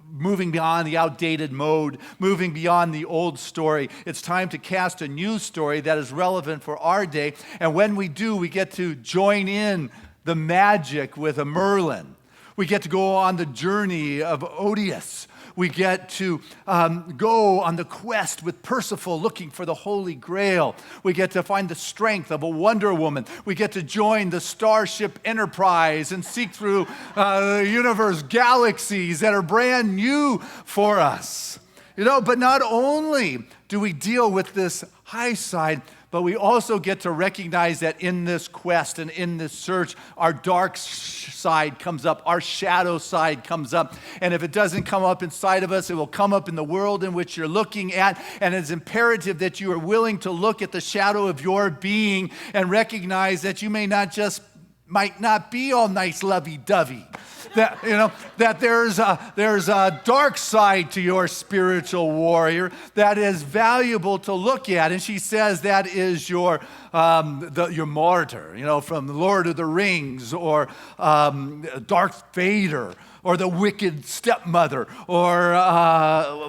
moving beyond the outdated mode, moving beyond the old story. It's time to cast a new story that is relevant for our day. And when we do, we get to join in the magic with a Merlin. We get to go on the journey of Odious. We get to go on the quest with Percival looking for the Holy Grail. We get to find the strength of a Wonder Woman. We get to join the Starship Enterprise and seek through the universe galaxies that are brand new for us. But not only do we deal with this high side, but we also get to recognize that in this quest and in this search, our dark side comes up, our shadow side comes up. And if it doesn't come up inside of us, it will come up in the world in which you're looking at. And it's imperative that you are willing to look at the shadow of your being and recognize that you might not be all nice, lovey-dovey. That there's a dark side to your spiritual warrior that is valuable to look at. And she says that is your martyr, from the Lord of the Rings, or Darth Vader, or the wicked stepmother, or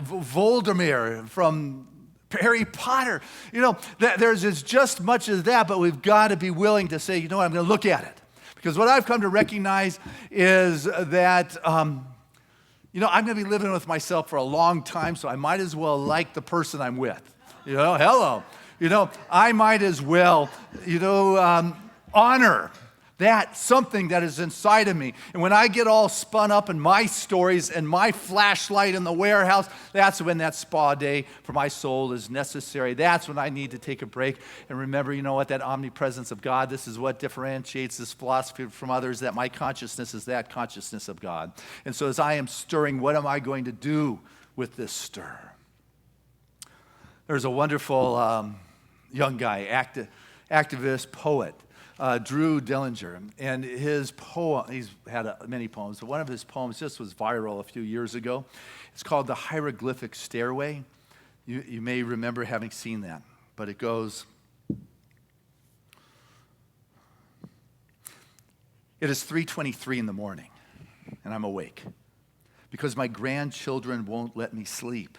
Voldemort from Harry Potter. There's just much as that, but we've got to be willing to say, I'm going to look at it. Because what I've come to recognize is that, I'm going to be living with myself for a long time, so I might as well like the person I'm with. Hello. I might as well, honor that something that is inside of me. And when I get all spun up in my stories and my flashlight in the warehouse, that's when that spa day for my soul is necessary. That's when I need to take a break and remember, that omnipresence of God, this is what differentiates this philosophy from others, that my consciousness is that consciousness of God. And so as I am stirring, what am I going to do with this stir? There's a wonderful young guy, activist, poet, Drew Dillinger, and his poem, he's had many poems, but one of his poems just was viral a few years ago. It's called The Hieroglyphic Stairway. You may remember having seen that, but it goes, "It is 3:23 in the morning, and I'm awake, because my grandchildren won't let me sleep.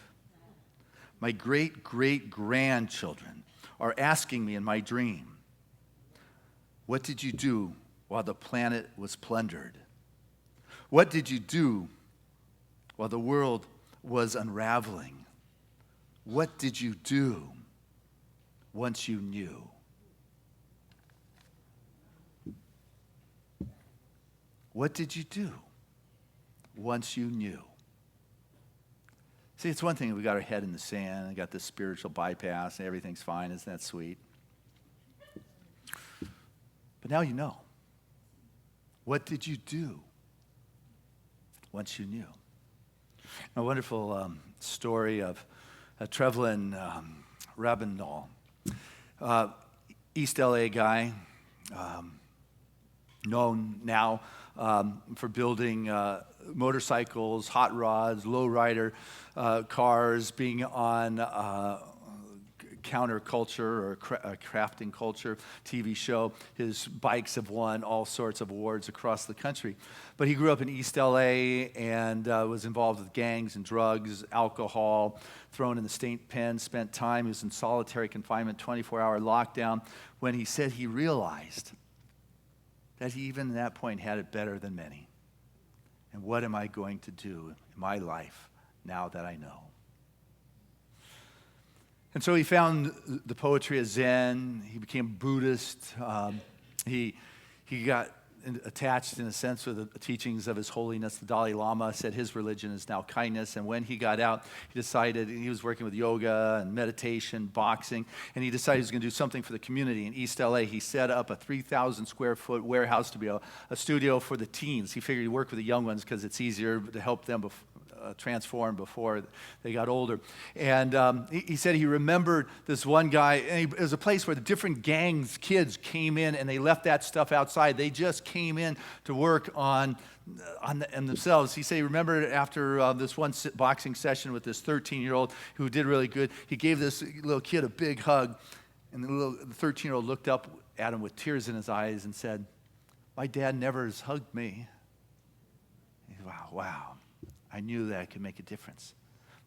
My great-great-grandchildren are asking me in my dream, what did you do while the planet was plundered? What did you do while the world was unraveling? What did you do once you knew?" What did you do once you knew? See, it's one thing we got our head in the sand and got this spiritual bypass and everything's fine. Isn't that sweet? But now you know. What did you do once you knew? A wonderful story of Trevlin Rabinall, East LA guy, known now for building motorcycles, hot rods, lowrider cars, being on counterculture or crafting culture TV show. His bikes have won all sorts of awards across the country. But he grew up in East LA and was involved with gangs and drugs, alcohol, thrown in the state pen, spent time. He was in solitary confinement, 24-hour lockdown, when he said he realized that he even at that point had it better than many. And what am I going to do in my life now that I know? And so he found the poetry of Zen. He became Buddhist. He got attached, in a sense, with the teachings of His Holiness, the Dalai Lama. Said his religion is now kindness. And when he got out, he decided, he was working with yoga and meditation, boxing, and he decided he was going to do something for the community in East LA. He set up a 3,000 square foot warehouse to be a studio for the teens. He figured he'd work with the young ones because it's easier to help them transform before they got older. And he said he remembered this one guy, and it was a place where the different gangs, kids came in, and they left that stuff outside. They just came in to work on themselves. He said he remembered after this one boxing session with this 13-year-old who did really good, he gave this little kid a big hug, and the 13-year-old looked up at him with tears in his eyes and said, "My dad never has hugged me." Wow. I knew that I could make a difference.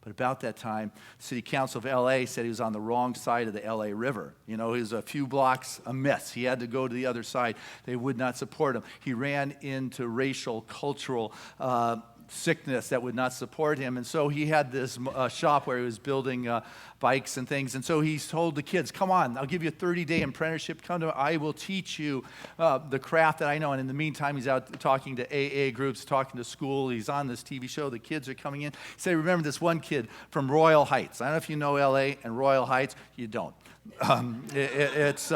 But about that time, the City Council of LA said he was on the wrong side of the LA River. He was a few blocks amiss. He had to go to the other side. They would not support him. He ran into racial, cultural sickness that would not support him. And so he had this shop where he was building bikes and things. And so he told the kids, come on, I'll give you a 30-day apprenticeship. Come to, I will teach you the craft that I know. And in the meantime, he's out talking to AA groups, talking to school. He's on this TV show. The kids are coming in. He said, remember this one kid from Royal Heights. I don't know if you know LA and Royal Heights. You don't. It's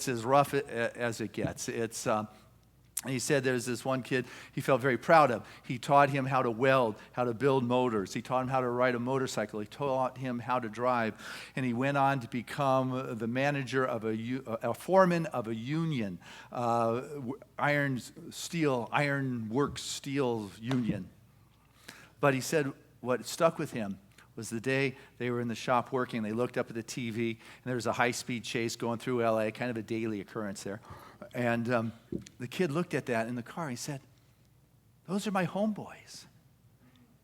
as rough as it gets. And he said there's this one kid he felt very proud of. He taught him how to weld, how to build motors. He taught him how to ride a motorcycle. He taught him how to drive. And he went on to become the manager of a foreman of a union, iron works steel union. But he said what stuck with him was the day they were in the shop working. They looked up at the TV, and there was a high-speed chase going through LA, kind of a daily occurrence there. And the kid looked at that in the car. He said, those are my homeboys.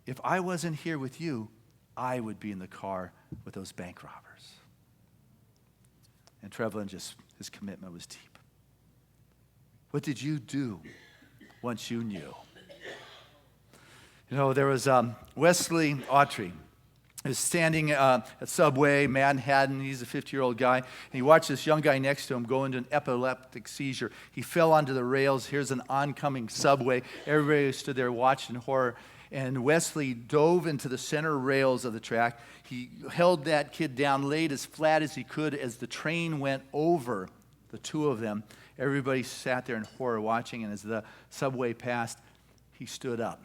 If I wasn't here with you, I would be in the car with those bank robbers. And Trevlin his commitment was deep. What did you do once you knew? You know, there was Wesley Autry. He was standing at Subway, Manhattan. He's a 50-year-old guy. And he watched this young guy next to him go into an epileptic seizure. He fell onto the rails. Here's an oncoming Subway. Everybody stood there watched in horror. And Wesley dove into the center rails of the track. He held that kid down, laid as flat as he could as the train went over the two of them. Everybody sat there in horror watching. And as the Subway passed, he stood up.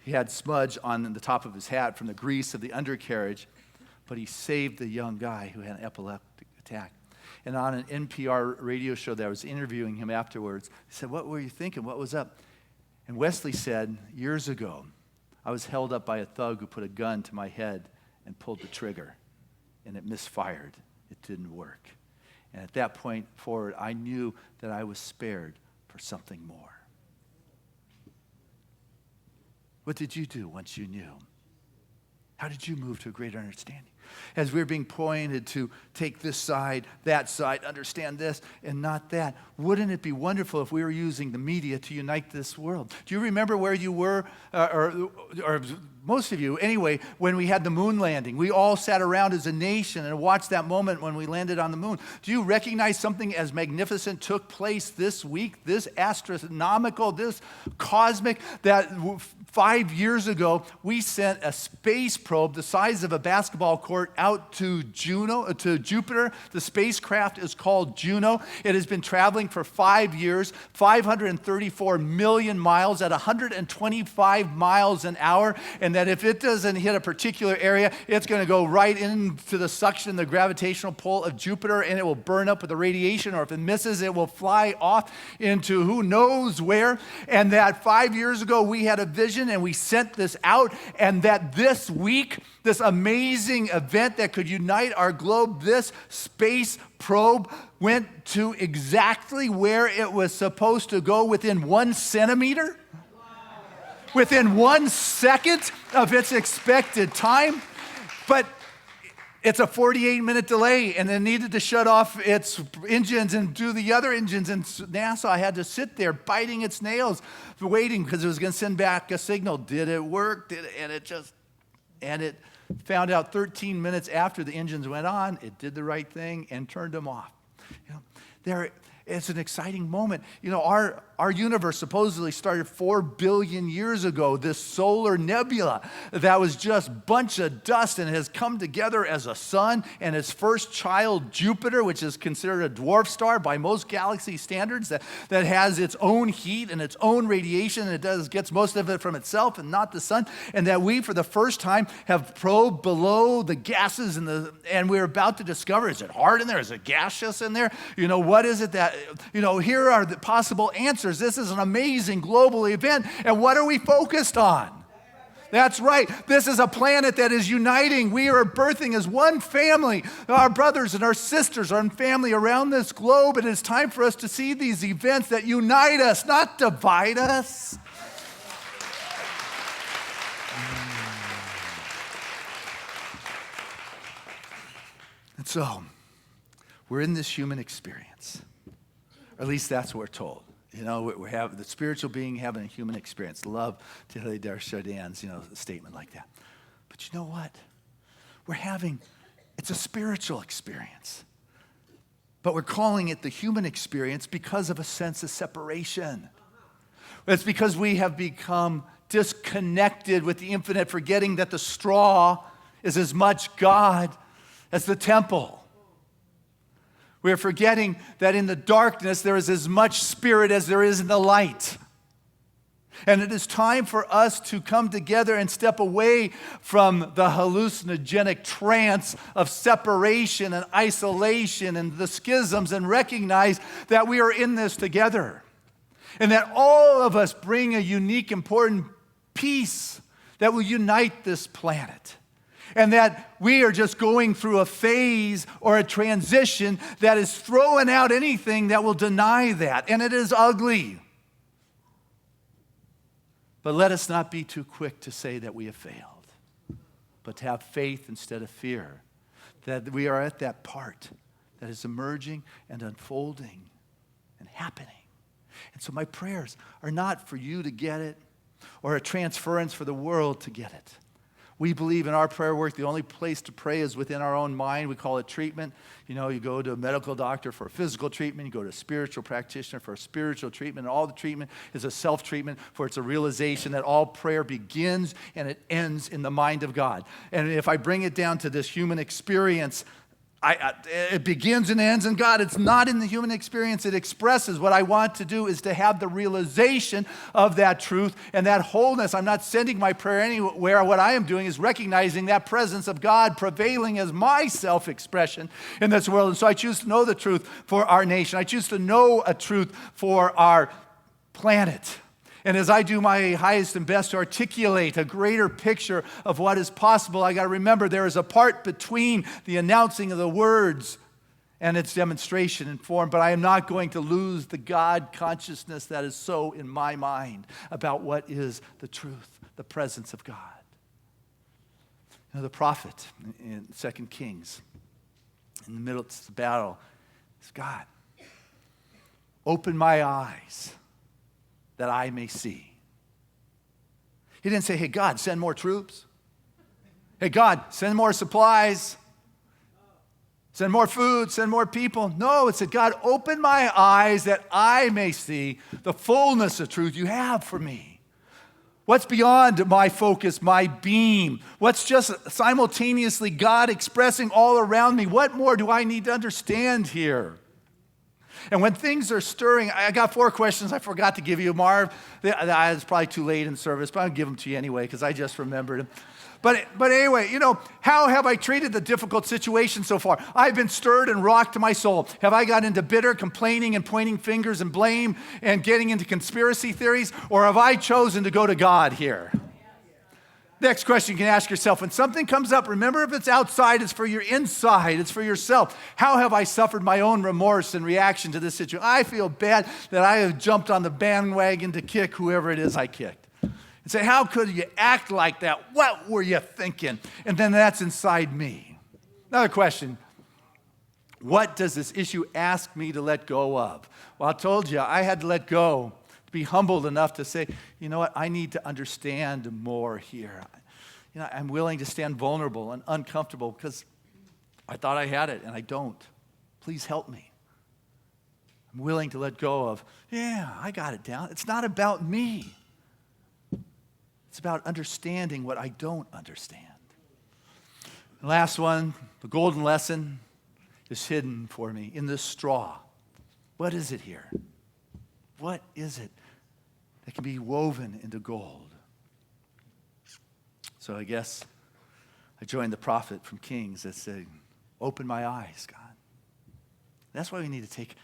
He had smudge on the top of his hat from the grease of the undercarriage, but he saved the young guy who had an epileptic attack. And on an NPR radio show that I was interviewing him afterwards, he said, what were you thinking? What was up? And Wesley said, years ago, I was held up by a thug who put a gun to my head and pulled the trigger, and it misfired. It didn't work. And at that point forward, I knew that I was spared for something more. What did you do once you knew? How did you move to a greater understanding? As we're being pointed to take this side, that side, understand this and not that, wouldn't it be wonderful if we were using the media to unite this world? Do you remember where you were, or most of you anyway, when we had the moon landing? We all sat around as a nation and watched that moment when we landed on the moon. Do you recognize something as magnificent took place this week, this astronomical, this cosmic, that 5 years ago we sent a space probe the size of a basketball court out to Jupiter. The spacecraft is called Juno. It has been traveling for 5 years, 534 million miles at 125 miles an hour, and that if it doesn't hit a particular area, it's going to go right into the suction, the gravitational pull of Jupiter, and it will burn up with the radiation, or if it misses, it will fly off into who knows where. And that 5 years ago, we had a vision, and we sent this out, and that this week, this amazing event that could unite our globe, this space probe went to exactly where it was supposed to go, within 1 centimeter, within 1 second of its expected time. But it's a 48-minute delay, and it needed to shut off its engines and do the other engines. And NASA had to sit there biting its nails, waiting, because it was going to send back a signal. Did it work? And it found out 13 minutes after the engines went on, it did the right thing and turned them off. You know, it's an exciting moment. You know, our universe supposedly started 4 billion years ago, this solar nebula that was just a bunch of dust and has come together as a sun, and its first child, Jupiter, which is considered a dwarf star by most galaxy standards, that has its own heat and its own radiation, and it gets most of it from itself and not the sun, and that we, for the first time, have probed below the gases and we're about to discover, is it hard in there? Is it gaseous in there? You know, what is it that, you know, here are the possible answers. This is an amazing global event, and what are we focused on? That's right. This is a planet that is uniting. We are birthing as one family. Our brothers and our sisters are in family around this globe, and it's time for us to see these events that unite us, not divide us. And so, we're in this human experience. Or at least that's what we're told. You know, we're having the spiritual being having a human experience. Love Tilly Darshadans, a statement like that. But you know what? It's a spiritual experience. But we're calling it the human experience because of a sense of separation. It's because we have become disconnected with the infinite, forgetting that the straw is as much God as the temple. We're forgetting that in the darkness there is as much spirit as there is in the light. And it is time for us to come together and step away from the hallucinogenic trance of separation and isolation and the schisms and recognize that we are in this together. And that all of us bring a unique, important piece that will unite this planet. And that we are just going through a phase or a transition that is throwing out anything that will deny that. And it is ugly. But let us not be too quick to say that we have failed, but to have faith instead of fear. That we are at that part that is emerging and unfolding and happening. And so my prayers are not for you to get it or a transference for the world to get it. We believe in our prayer work, the only place to pray is within our own mind. We call it treatment. You go to a medical doctor for a physical treatment. You go to a spiritual practitioner for a spiritual treatment. And all the treatment is a self-treatment, for it's a realization that all prayer begins and it ends in the mind of God. And if I bring it down to this human experience, it begins and ends in God. It's not in the human experience. It expresses. What I want to do is to have the realization of that truth and that wholeness. I'm not sending my prayer anywhere. What I am doing is recognizing that presence of God prevailing as my self-expression in this world. And so I choose to know the truth for our nation. I choose to know a truth for our planet. And as I do my highest and best to articulate a greater picture of what is possible, I got to remember there is a part between the announcing of the words and its demonstration in form, but I am not going to lose the God consciousness that is so in my mind about what is the truth, the presence of God. The prophet in 2 Kings, in the middle of the battle, is God, open my eyes that I may see. He didn't say, hey, God, send more troops. Hey, God, send more supplies. Send more food, send more people. No, it said, God, open my eyes that I may see the fullness of truth you have for me. What's beyond my focus, my beam? What's just simultaneously God expressing all around me? What more do I need to understand here? And when things are stirring, I got 4 questions I forgot to give you, Marv. It's probably too late in service, but I'll give them to you anyway because I just remembered them. But anyway, how have I treated the difficult situation so far? I've been stirred and rocked to my soul. Have I got into bitter, complaining, and pointing fingers and blame and getting into conspiracy theories? Or have I chosen to go to God here? Next question you can ask yourself, when something comes up, remember if it's outside, it's for your inside, it's for yourself. How have I suffered my own remorse in reaction to this situation? I feel bad that I have jumped on the bandwagon to kick whoever it is I kicked. And say, how could you act like that? What were you thinking? And then that's inside me. Another question, what does this issue ask me to let go of? Well, I told you, I had to let go. Be humbled enough to say, you know what, I need to understand more here. I'm willing to stand vulnerable and uncomfortable because I thought I had it and I don't. Please help me. I'm willing to let go of, I got it down. It's not about me. It's about understanding what I don't understand. And last one, the golden lesson is hidden for me in this straw. What is it here? What is it that can be woven into gold? So I guess I joined the prophet from Kings that said, open my eyes, God. That's why we need to take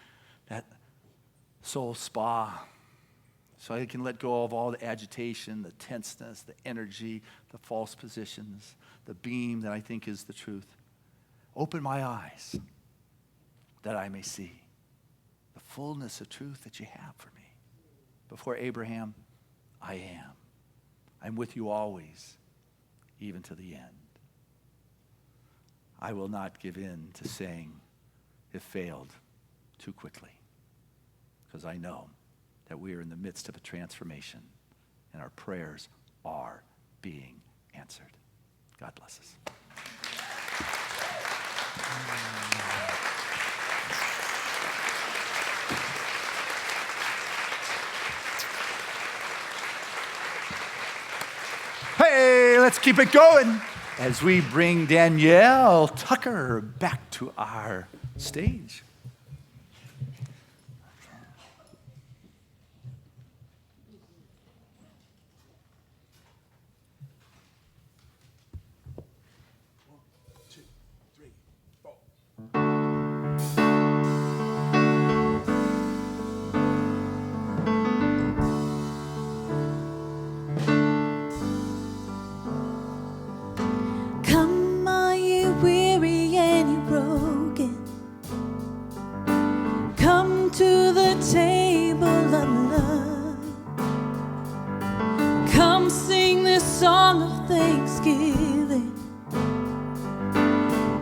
that soul spa so I can let go of all the agitation, the tenseness, the energy, the false positions, the beam that I think is the truth. Open my eyes that I may see the fullness of truth that you have for me. Before Abraham, I am. I'm with you always, even to the end. I will not give in to saying it failed too quickly, because I know that we are in the midst of a transformation and our prayers are being answered. God bless us. Hey, let's keep it going as we bring Danielle Tucker back to our stage. Come, are you weary and you broken? Come to the table of love. Come sing this song of thanksgiving.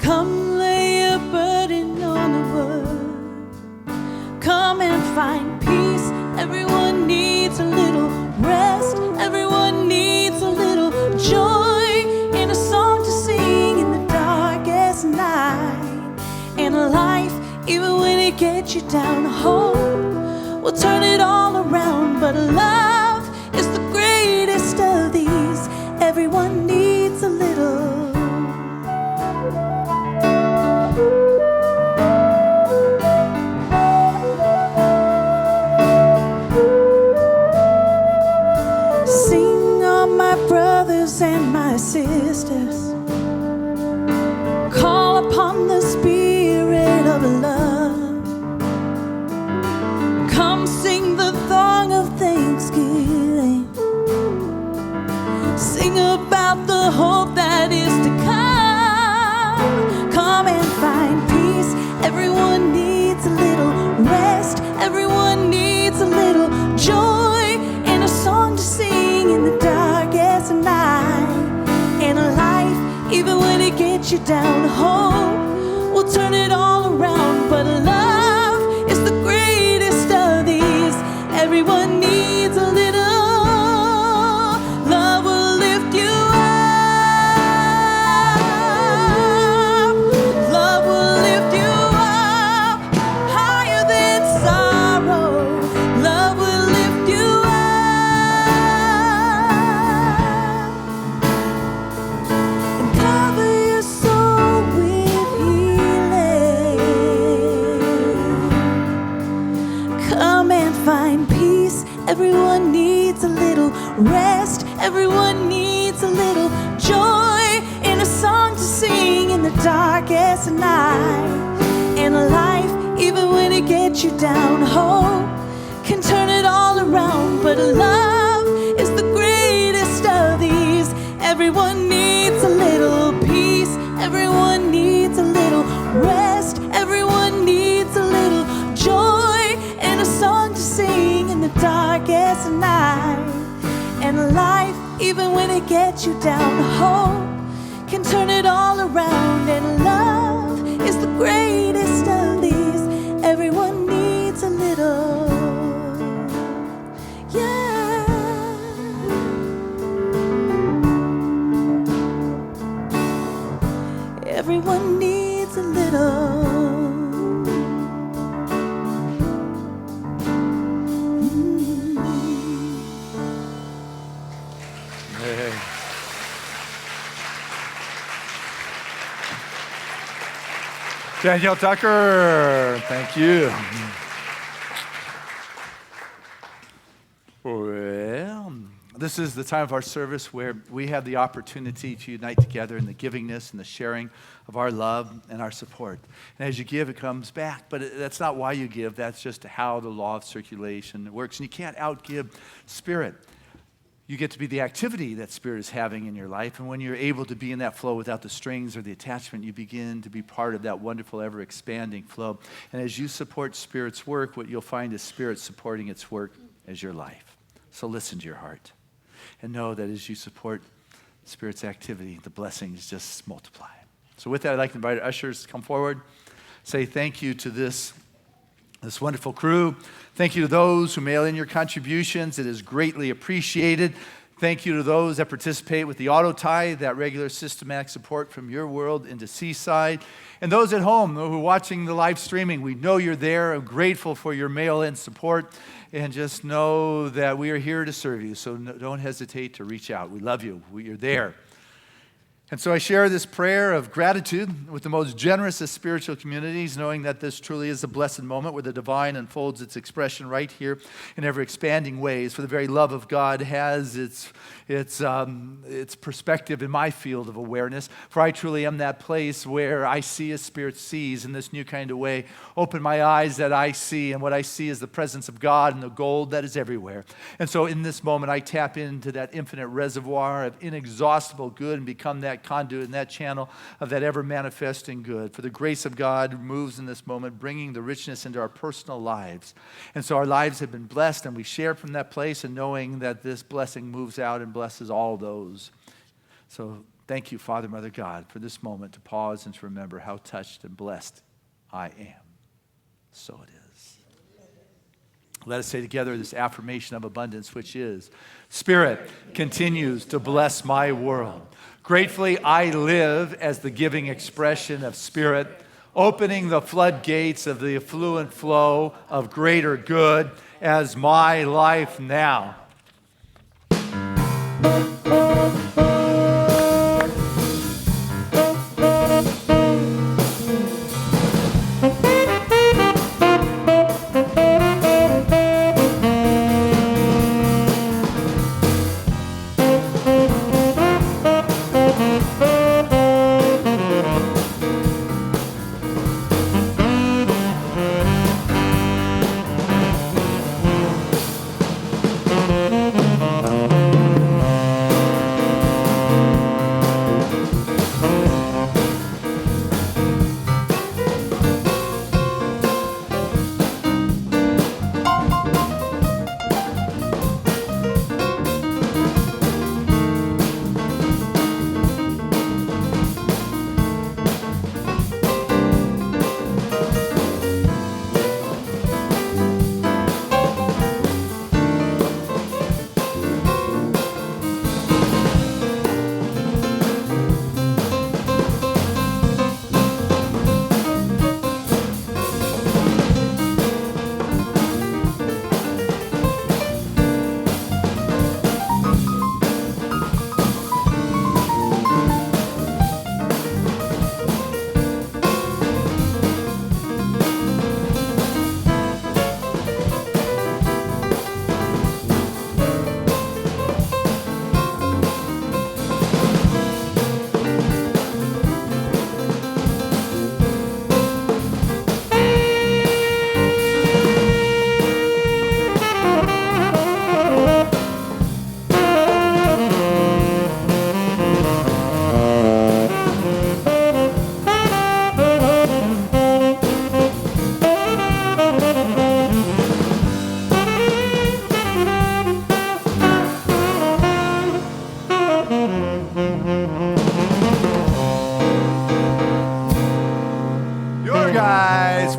Come lay your burden on the word. Come and find peace. Everyone needs a little rest. Everyone needs a little joy. And a song to sing in the darkest night. And life, even when it gets you down, hope will turn it all around. But love is the greatest of these. Everyone needs a little. Sing, all my brothers and my sisters. Call upon the Spirit of love. Come sing the song of thanksgiving. Sing about the hope that is to come. Come and find peace. Everyone needs a little rest. Everyone needs a little joy. And a song to sing in the darkest night. And life, even when it gets you down, hope will turn it all around. But love is the greatest of these. Everyone needs a little. Love will lift you up. Love will lift you up higher than sorrow. Love will lift you up and cover your soul with healing. Come and find peace. Everyone needs a little rest. Everyone needs a little joy. And a song to sing in the darkest night. And life, even when it gets you down, hope can turn it all around. But love is the greatest of these. Everyone needs a little peace. Everyone needs a little rest. Everyone needs a little joy. And a song to sing in the darkest night. And life, even when it gets you down, hope can turn it all around. And love is the greatest of these. Everyone needs a little. Yeah. Everyone needs a little. Hey. Danielle Tucker, thank you. Well, this is the time of our service where we have the opportunity to unite together in the givingness and the sharing of our love and our support. And as you give, it comes back. But that's not why you give. That's just how the law of circulation works. And you can't outgive Spirit. You get to be the activity that Spirit is having in your life. And when you're able to be in that flow without the strings or the attachment, you begin to be part of that wonderful, ever-expanding flow. And as you support Spirit's work, what you'll find is Spirit supporting its work as your life. So listen to your heart. And know that as you support Spirit's activity, the blessings just multiply. So with that, I'd like to invite our ushers to come forward. Say thank you to this this wonderful crew. Thank you to those who mail in your contributions. It is greatly appreciated. Thank you to those that participate with the auto tithe, that regular systematic support from your world into Seaside. And those at home who are watching the live streaming, we know you're there. I'm grateful for your mail-in support. And just know that we are here to serve you. So don't hesitate to reach out. We love you. You're there. And so I share this prayer of gratitude with the most generous of spiritual communities, knowing that this truly is a blessed moment where the divine unfolds its expression right here in ever-expanding ways. For the very love of God has its perspective in my field of awareness. For I truly am that place where I see as Spirit sees in this new kind of way. Open my eyes that I see, and what I see is the presence of God and the gold that is everywhere. And so in this moment, I tap into that infinite reservoir of inexhaustible good and become that conduit and that channel of that ever-manifesting good. For the grace of God moves in this moment, bringing the richness into our personal lives. And so our lives have been blessed, and we share from that place and knowing that this blessing moves out and blesses all those. So thank you, Father, Mother, God, for this moment to pause and to remember how touched and blessed I am. So it is. Let us say together this affirmation of abundance, which is, Spirit continues to bless my world. Gratefully, I live as the giving expression of Spirit, opening the floodgates of the affluent flow of greater good as my life now.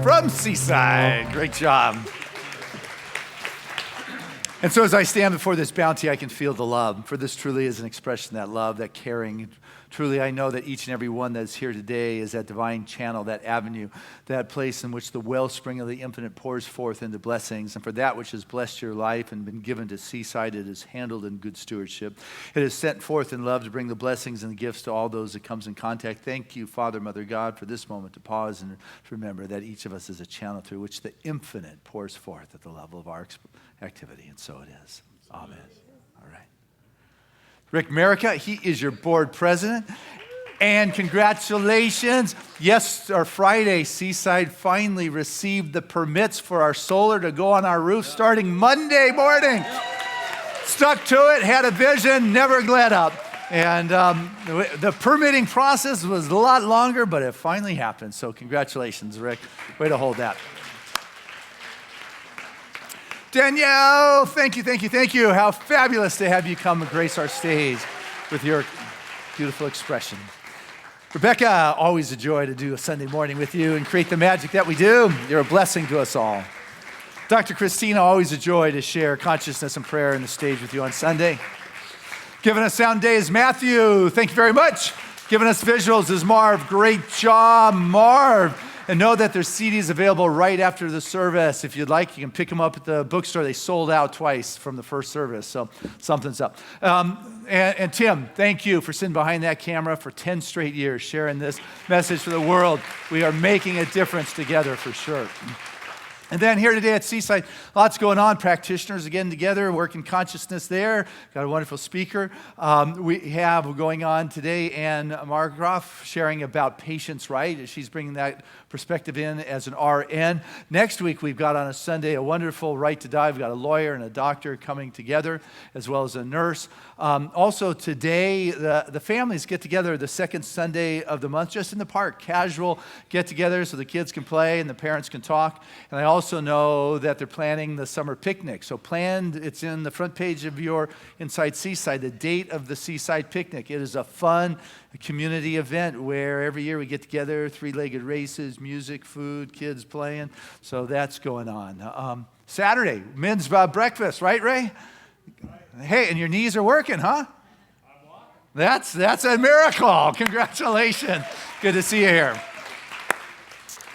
From Seaside. Great job. And so as I stand before this bounty, I can feel the love. For this truly is an expression of that love, that caring. Truly, I know that each and every one that is here today is that divine channel, that avenue, that place in which the wellspring of the infinite pours forth into blessings. And for that which has blessed your life and been given to Seaside, it is handled in good stewardship. It is sent forth in love to bring the blessings and the gifts to all those it comes in contact. Thank you, Father, Mother, God, for this moment to pause and to remember that each of us is a channel through which the infinite pours forth at the level of our activity. And so it is. Amen. All right. Rick Merica, he is your board president. And congratulations. Yes, our Friday, Seaside finally received the permits for our solar to go on our roof starting Monday morning. Stuck to it, had a vision, never let up. And the permitting process was a lot longer, but it finally happened. So congratulations, Rick. Way to hold that. Danielle, thank you. How fabulous to have you come and grace our stage with your beautiful expression. Rebecca, always a joy to do a Sunday morning with you and create the magic that we do. You're a blessing to us all. Dr. Christina, always a joy to share consciousness and prayer on the stage with you on Sunday. Giving us sound day is Matthew. Thank you very much. Giving us visuals is Marv. Great job, Marv. And know that there's CDs available right after the service. If you'd like, you can pick them up at the bookstore. They sold out twice from the first service, so something's up. And Tim, thank you for sitting behind that camera for 10 straight years, sharing this message for the world. We are making a difference together for sure. And then here today at Seaside, lots going on. Practitioners again together, working consciousness there. Got a wonderful speaker. We have going on today, Anne Margroff sharing about patience right. She's bringing that perspective in as an RN. Next week, we've got on a Sunday a wonderful Right to Die. We've got a lawyer and a doctor coming together, as well as a nurse. Also today, the families get together the second Sunday of the month, just in the park. Casual get-together so the kids can play and the parents can talk. And I also know that they're planning the summer picnic. So it's in the front page of your Inside Seaside, the date of the Seaside picnic. It is a fun community event where every year we get together, three-legged races, music, food, kids playing. So that's going on. Saturday, men's breakfast, right, Ray? Hey, and your knees are working, huh? I'm walking. That's a miracle. Congratulations. Good to see you here.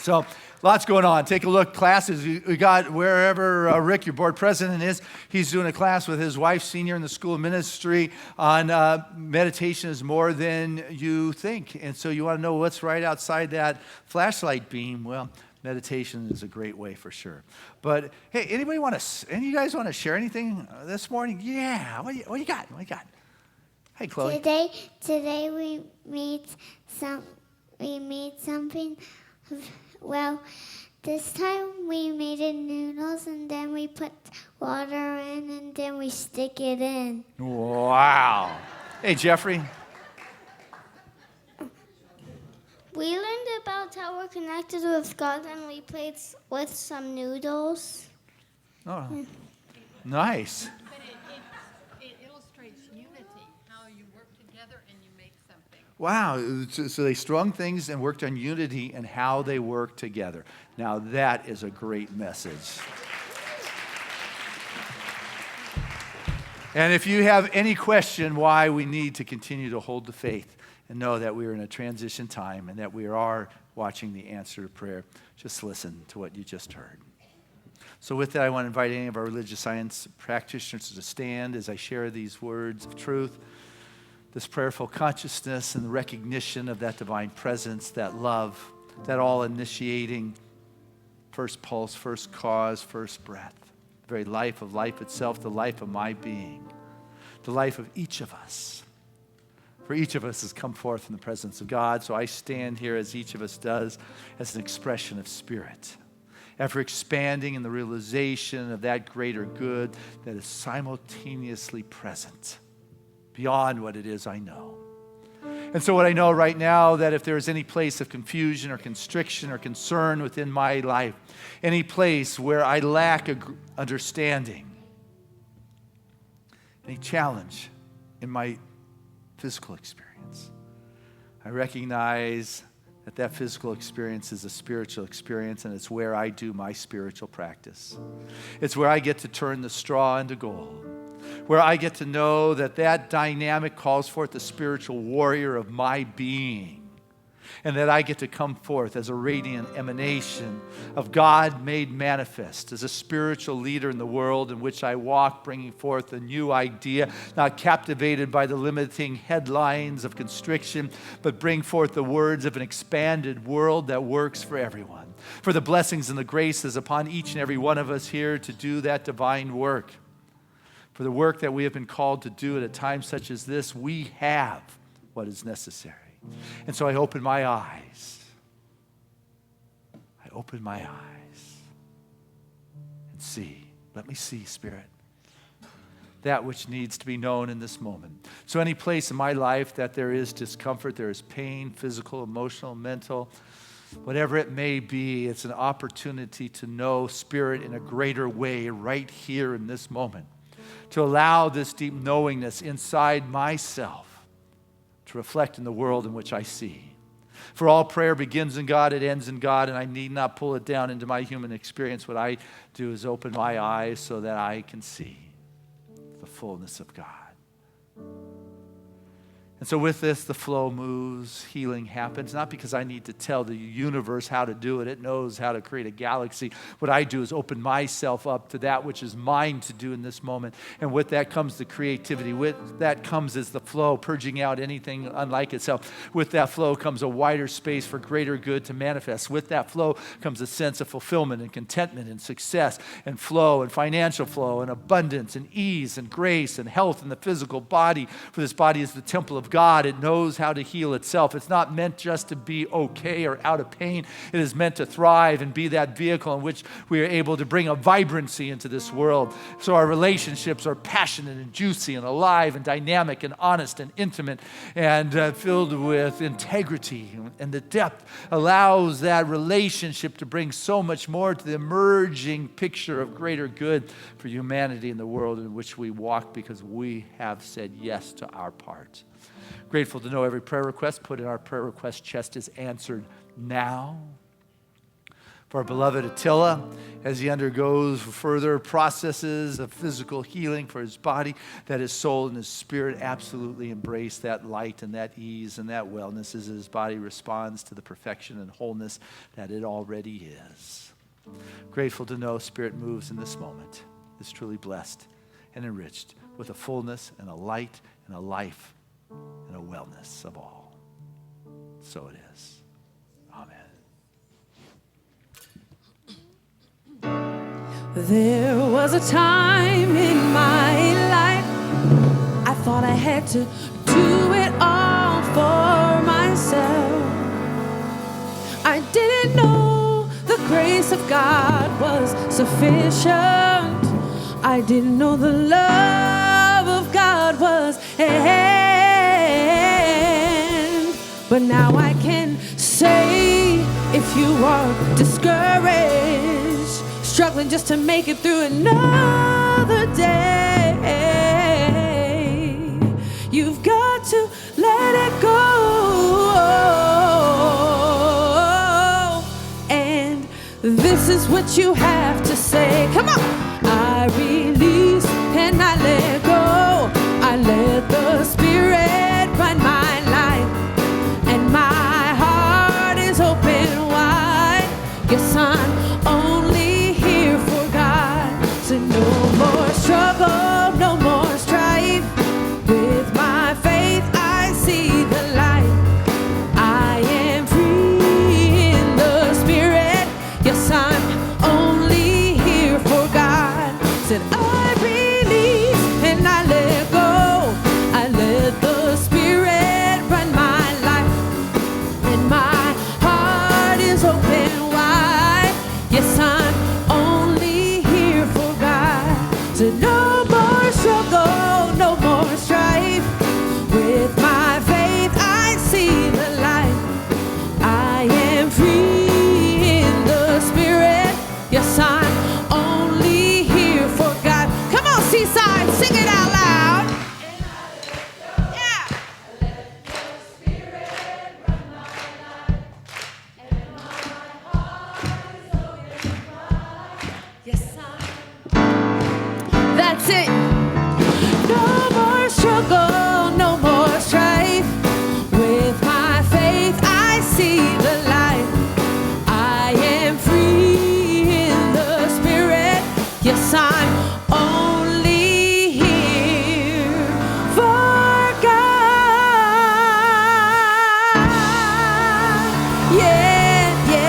So, lots going on. Take a look. Classes. We got wherever Rick, your board president, is. He's doing a class with his wife, senior in the School of Ministry, on meditation is more than you think. And so you want to know what's right outside that flashlight beam. Well, meditation is a great way for sure. But hey, any of you guys want to share anything this morning? Yeah. What you got? Hey, Chloe. Today we made something. Well, this time we made it noodles and then we put water in and then we stick it in. Wow. Hey, Jeffrey. We learned about how we're connected with God and we played with some noodles. Oh, nice. But it illustrates unity, how you work together and you make something. Wow. So they strung things and worked on unity and how they work together. Now that is a great message. And if you have any question why we need to continue to hold the faith and know that we are in a transition time and that we are watching the answer to prayer, just listen to what you just heard. So with that, I want to invite any of our religious science practitioners to stand as I share these words of truth, this prayerful consciousness and the recognition of that divine presence, that love, that all-initiating first pulse, first cause, first breath, the very life of life itself, the life of my being, the life of each of us. For each of us has come forth in the presence of God, so I stand here as each of us does as an expression of spirit, ever expanding in the realization of that greater good that is simultaneously present beyond what it is I know. And so what I know right now, that if there is any place of confusion or constriction or concern within my life, any place where I lack understanding, any challenge in my physical experience, I recognize that physical experience is a spiritual experience, and it's where I do my spiritual practice. It's where I get to turn the straw into gold, where I get to know that dynamic calls forth the spiritual warrior of my being, and that I get to come forth as a radiant emanation of God made manifest, as a spiritual leader in the world in which I walk, bringing forth a new idea, not captivated by the limiting headlines of constriction, but bring forth the words of an expanded world that works for everyone, for the blessings and the graces upon each and every one of us here to do that divine work. For the work that we have been called to do at a time such as this, we have what is necessary. And so I open my eyes. I open my eyes and see. Let me see, Spirit, that which needs to be known in this moment. So any place in my life that there is discomfort, there is pain, physical, emotional, mental, whatever it may be, it's an opportunity to know Spirit in a greater way right here in this moment. To allow this deep knowingness inside myself to reflect in the world in which I see. For all prayer begins in God, it ends in God, and I need not pull it down into my human experience. What I do is open my eyes so that I can see the fullness of God. And so with this, the flow moves, healing happens, not because I need to tell the universe how to do it. It knows how to create a galaxy. What I do is open myself up to that which is mine to do in this moment. And with that comes the creativity. With that comes is the flow, purging out anything unlike itself. With that flow comes a wider space for greater good to manifest. With that flow comes a sense of fulfillment and contentment and success and flow and financial flow and abundance and ease and grace and health in the physical body. For this body is the temple of God. It knows how to heal itself. It's not meant just to be okay or out of pain. It is meant to thrive and be that vehicle in which we are able to bring a vibrancy into this world. So our relationships are passionate and juicy and alive and dynamic and honest and intimate and filled with integrity. And the depth allows that relationship to bring so much more to the emerging picture of greater good for humanity in the world in which we walk, because we have said yes to our part. Grateful to know every prayer request put in our prayer request chest is answered now. For our beloved Attila, as he undergoes further processes of physical healing for his body, that his soul and his spirit absolutely embrace that light and that ease and that wellness as his body responds to the perfection and wholeness that it already is. Grateful to know Spirit moves in this moment, is truly blessed and enriched with a fullness and a light and a life and a wellness of all. So it is. Amen. There was a time in my life I thought I had to do it all for myself. I didn't know the grace of God was sufficient. I didn't know the love of God was but now I can say, if you are discouraged, struggling just to make it through another day, you've got to let it go. And this is what you have to say. Come on. I release and I let go. I let the Spirit run my life, and my heart is open wide. Yes, I'm only here for God. So no more struggle, no more strife. With my faith, I see the light. I am free in the Spirit. Yes, I'm only here for God. Said I release and I let go. I let the Spirit run my life, and my heart is open wide. Yes, I'm only here for God. So no more struggle, no more strife. With my faith, I see the light. I am free in the Spirit. Yes, I'm only here for God. Come on, Seaside, sing it out loud. Yeah. Yes, that's it. No more struggle, no more strife. With my faith, I see the light. I am free in the Spirit. Yes, I'm only here for God. Yeah, yeah.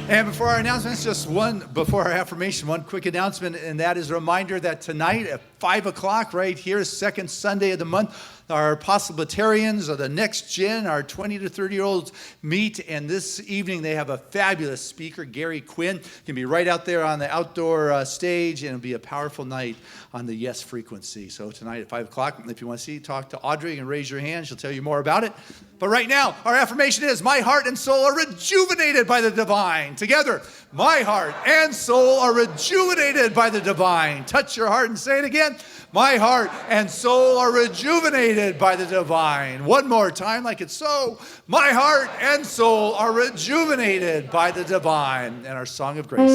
And before our announcements, before our affirmation, one quick announcement, and that is a reminder that tonight at 5 o'clock right here, second Sunday of the month, our possibilitarians or the next gen, our 20 to 30-year-olds meet, and this evening they have a fabulous speaker, Gary Quinn. Can be right out there on the outdoor stage, and it'll be a powerful night on the Yes frequency. So tonight at 5 o'clock, if you want to talk to Audrey and raise your hand, she'll tell you more about it. But right now, our affirmation is, my heart and soul are rejuvenated by the divine. Together. together. My heart and soul are rejuvenated by the divine. Touch your heart and say it again. My heart and soul are rejuvenated by the divine. One more time, like it's so. My heart and soul are rejuvenated by the divine. And our song of grace.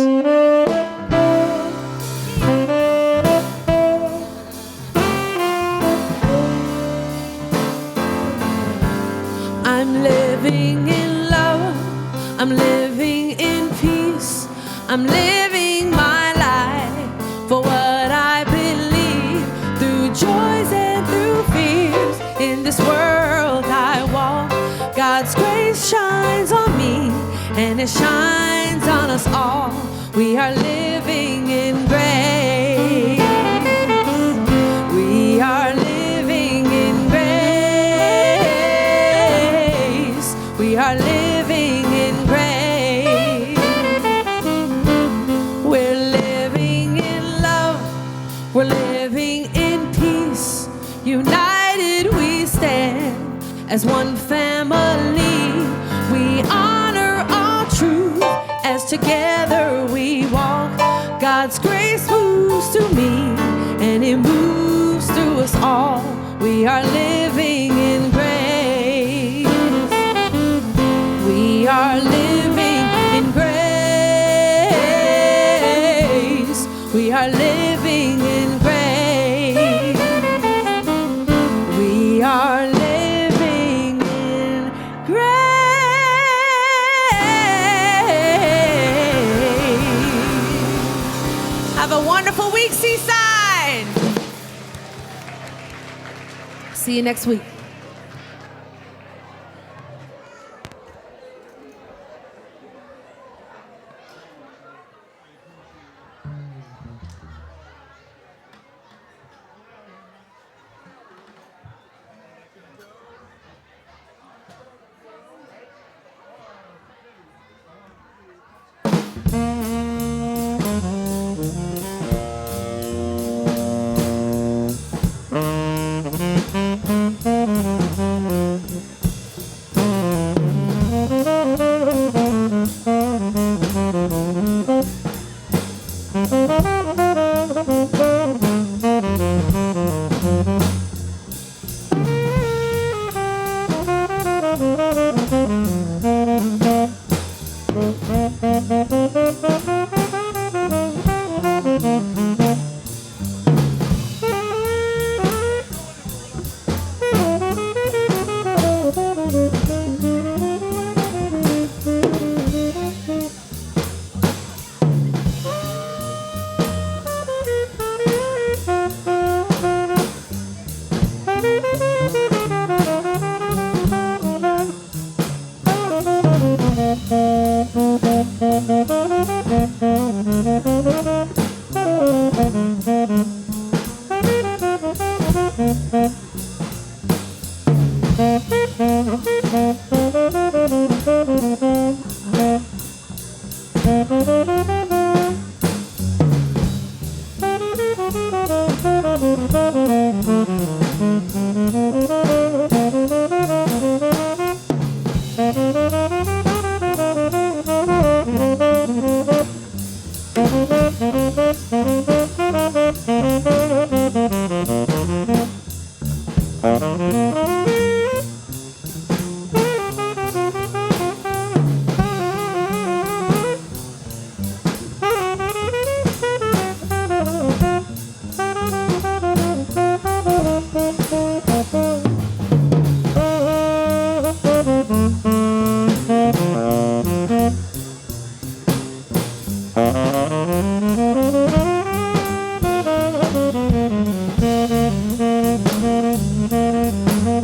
I'm living in love. I'm living in peace. I'm living my life for what I believe, through joys and through fears. In this world I walk, God's grace shines on me, and it shines on us all. We are living in grace. We are living in grace. We are living in grace. We're living in love. We're living in peace. United we stand as one family. We honor our truth as together we walk. God's grace moves to me, and it moves through us all. We are living in grace. We are living in grace. We are living in grace. We are living in grace. Have a wonderful week, Seaside. See you next week.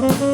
Thank you.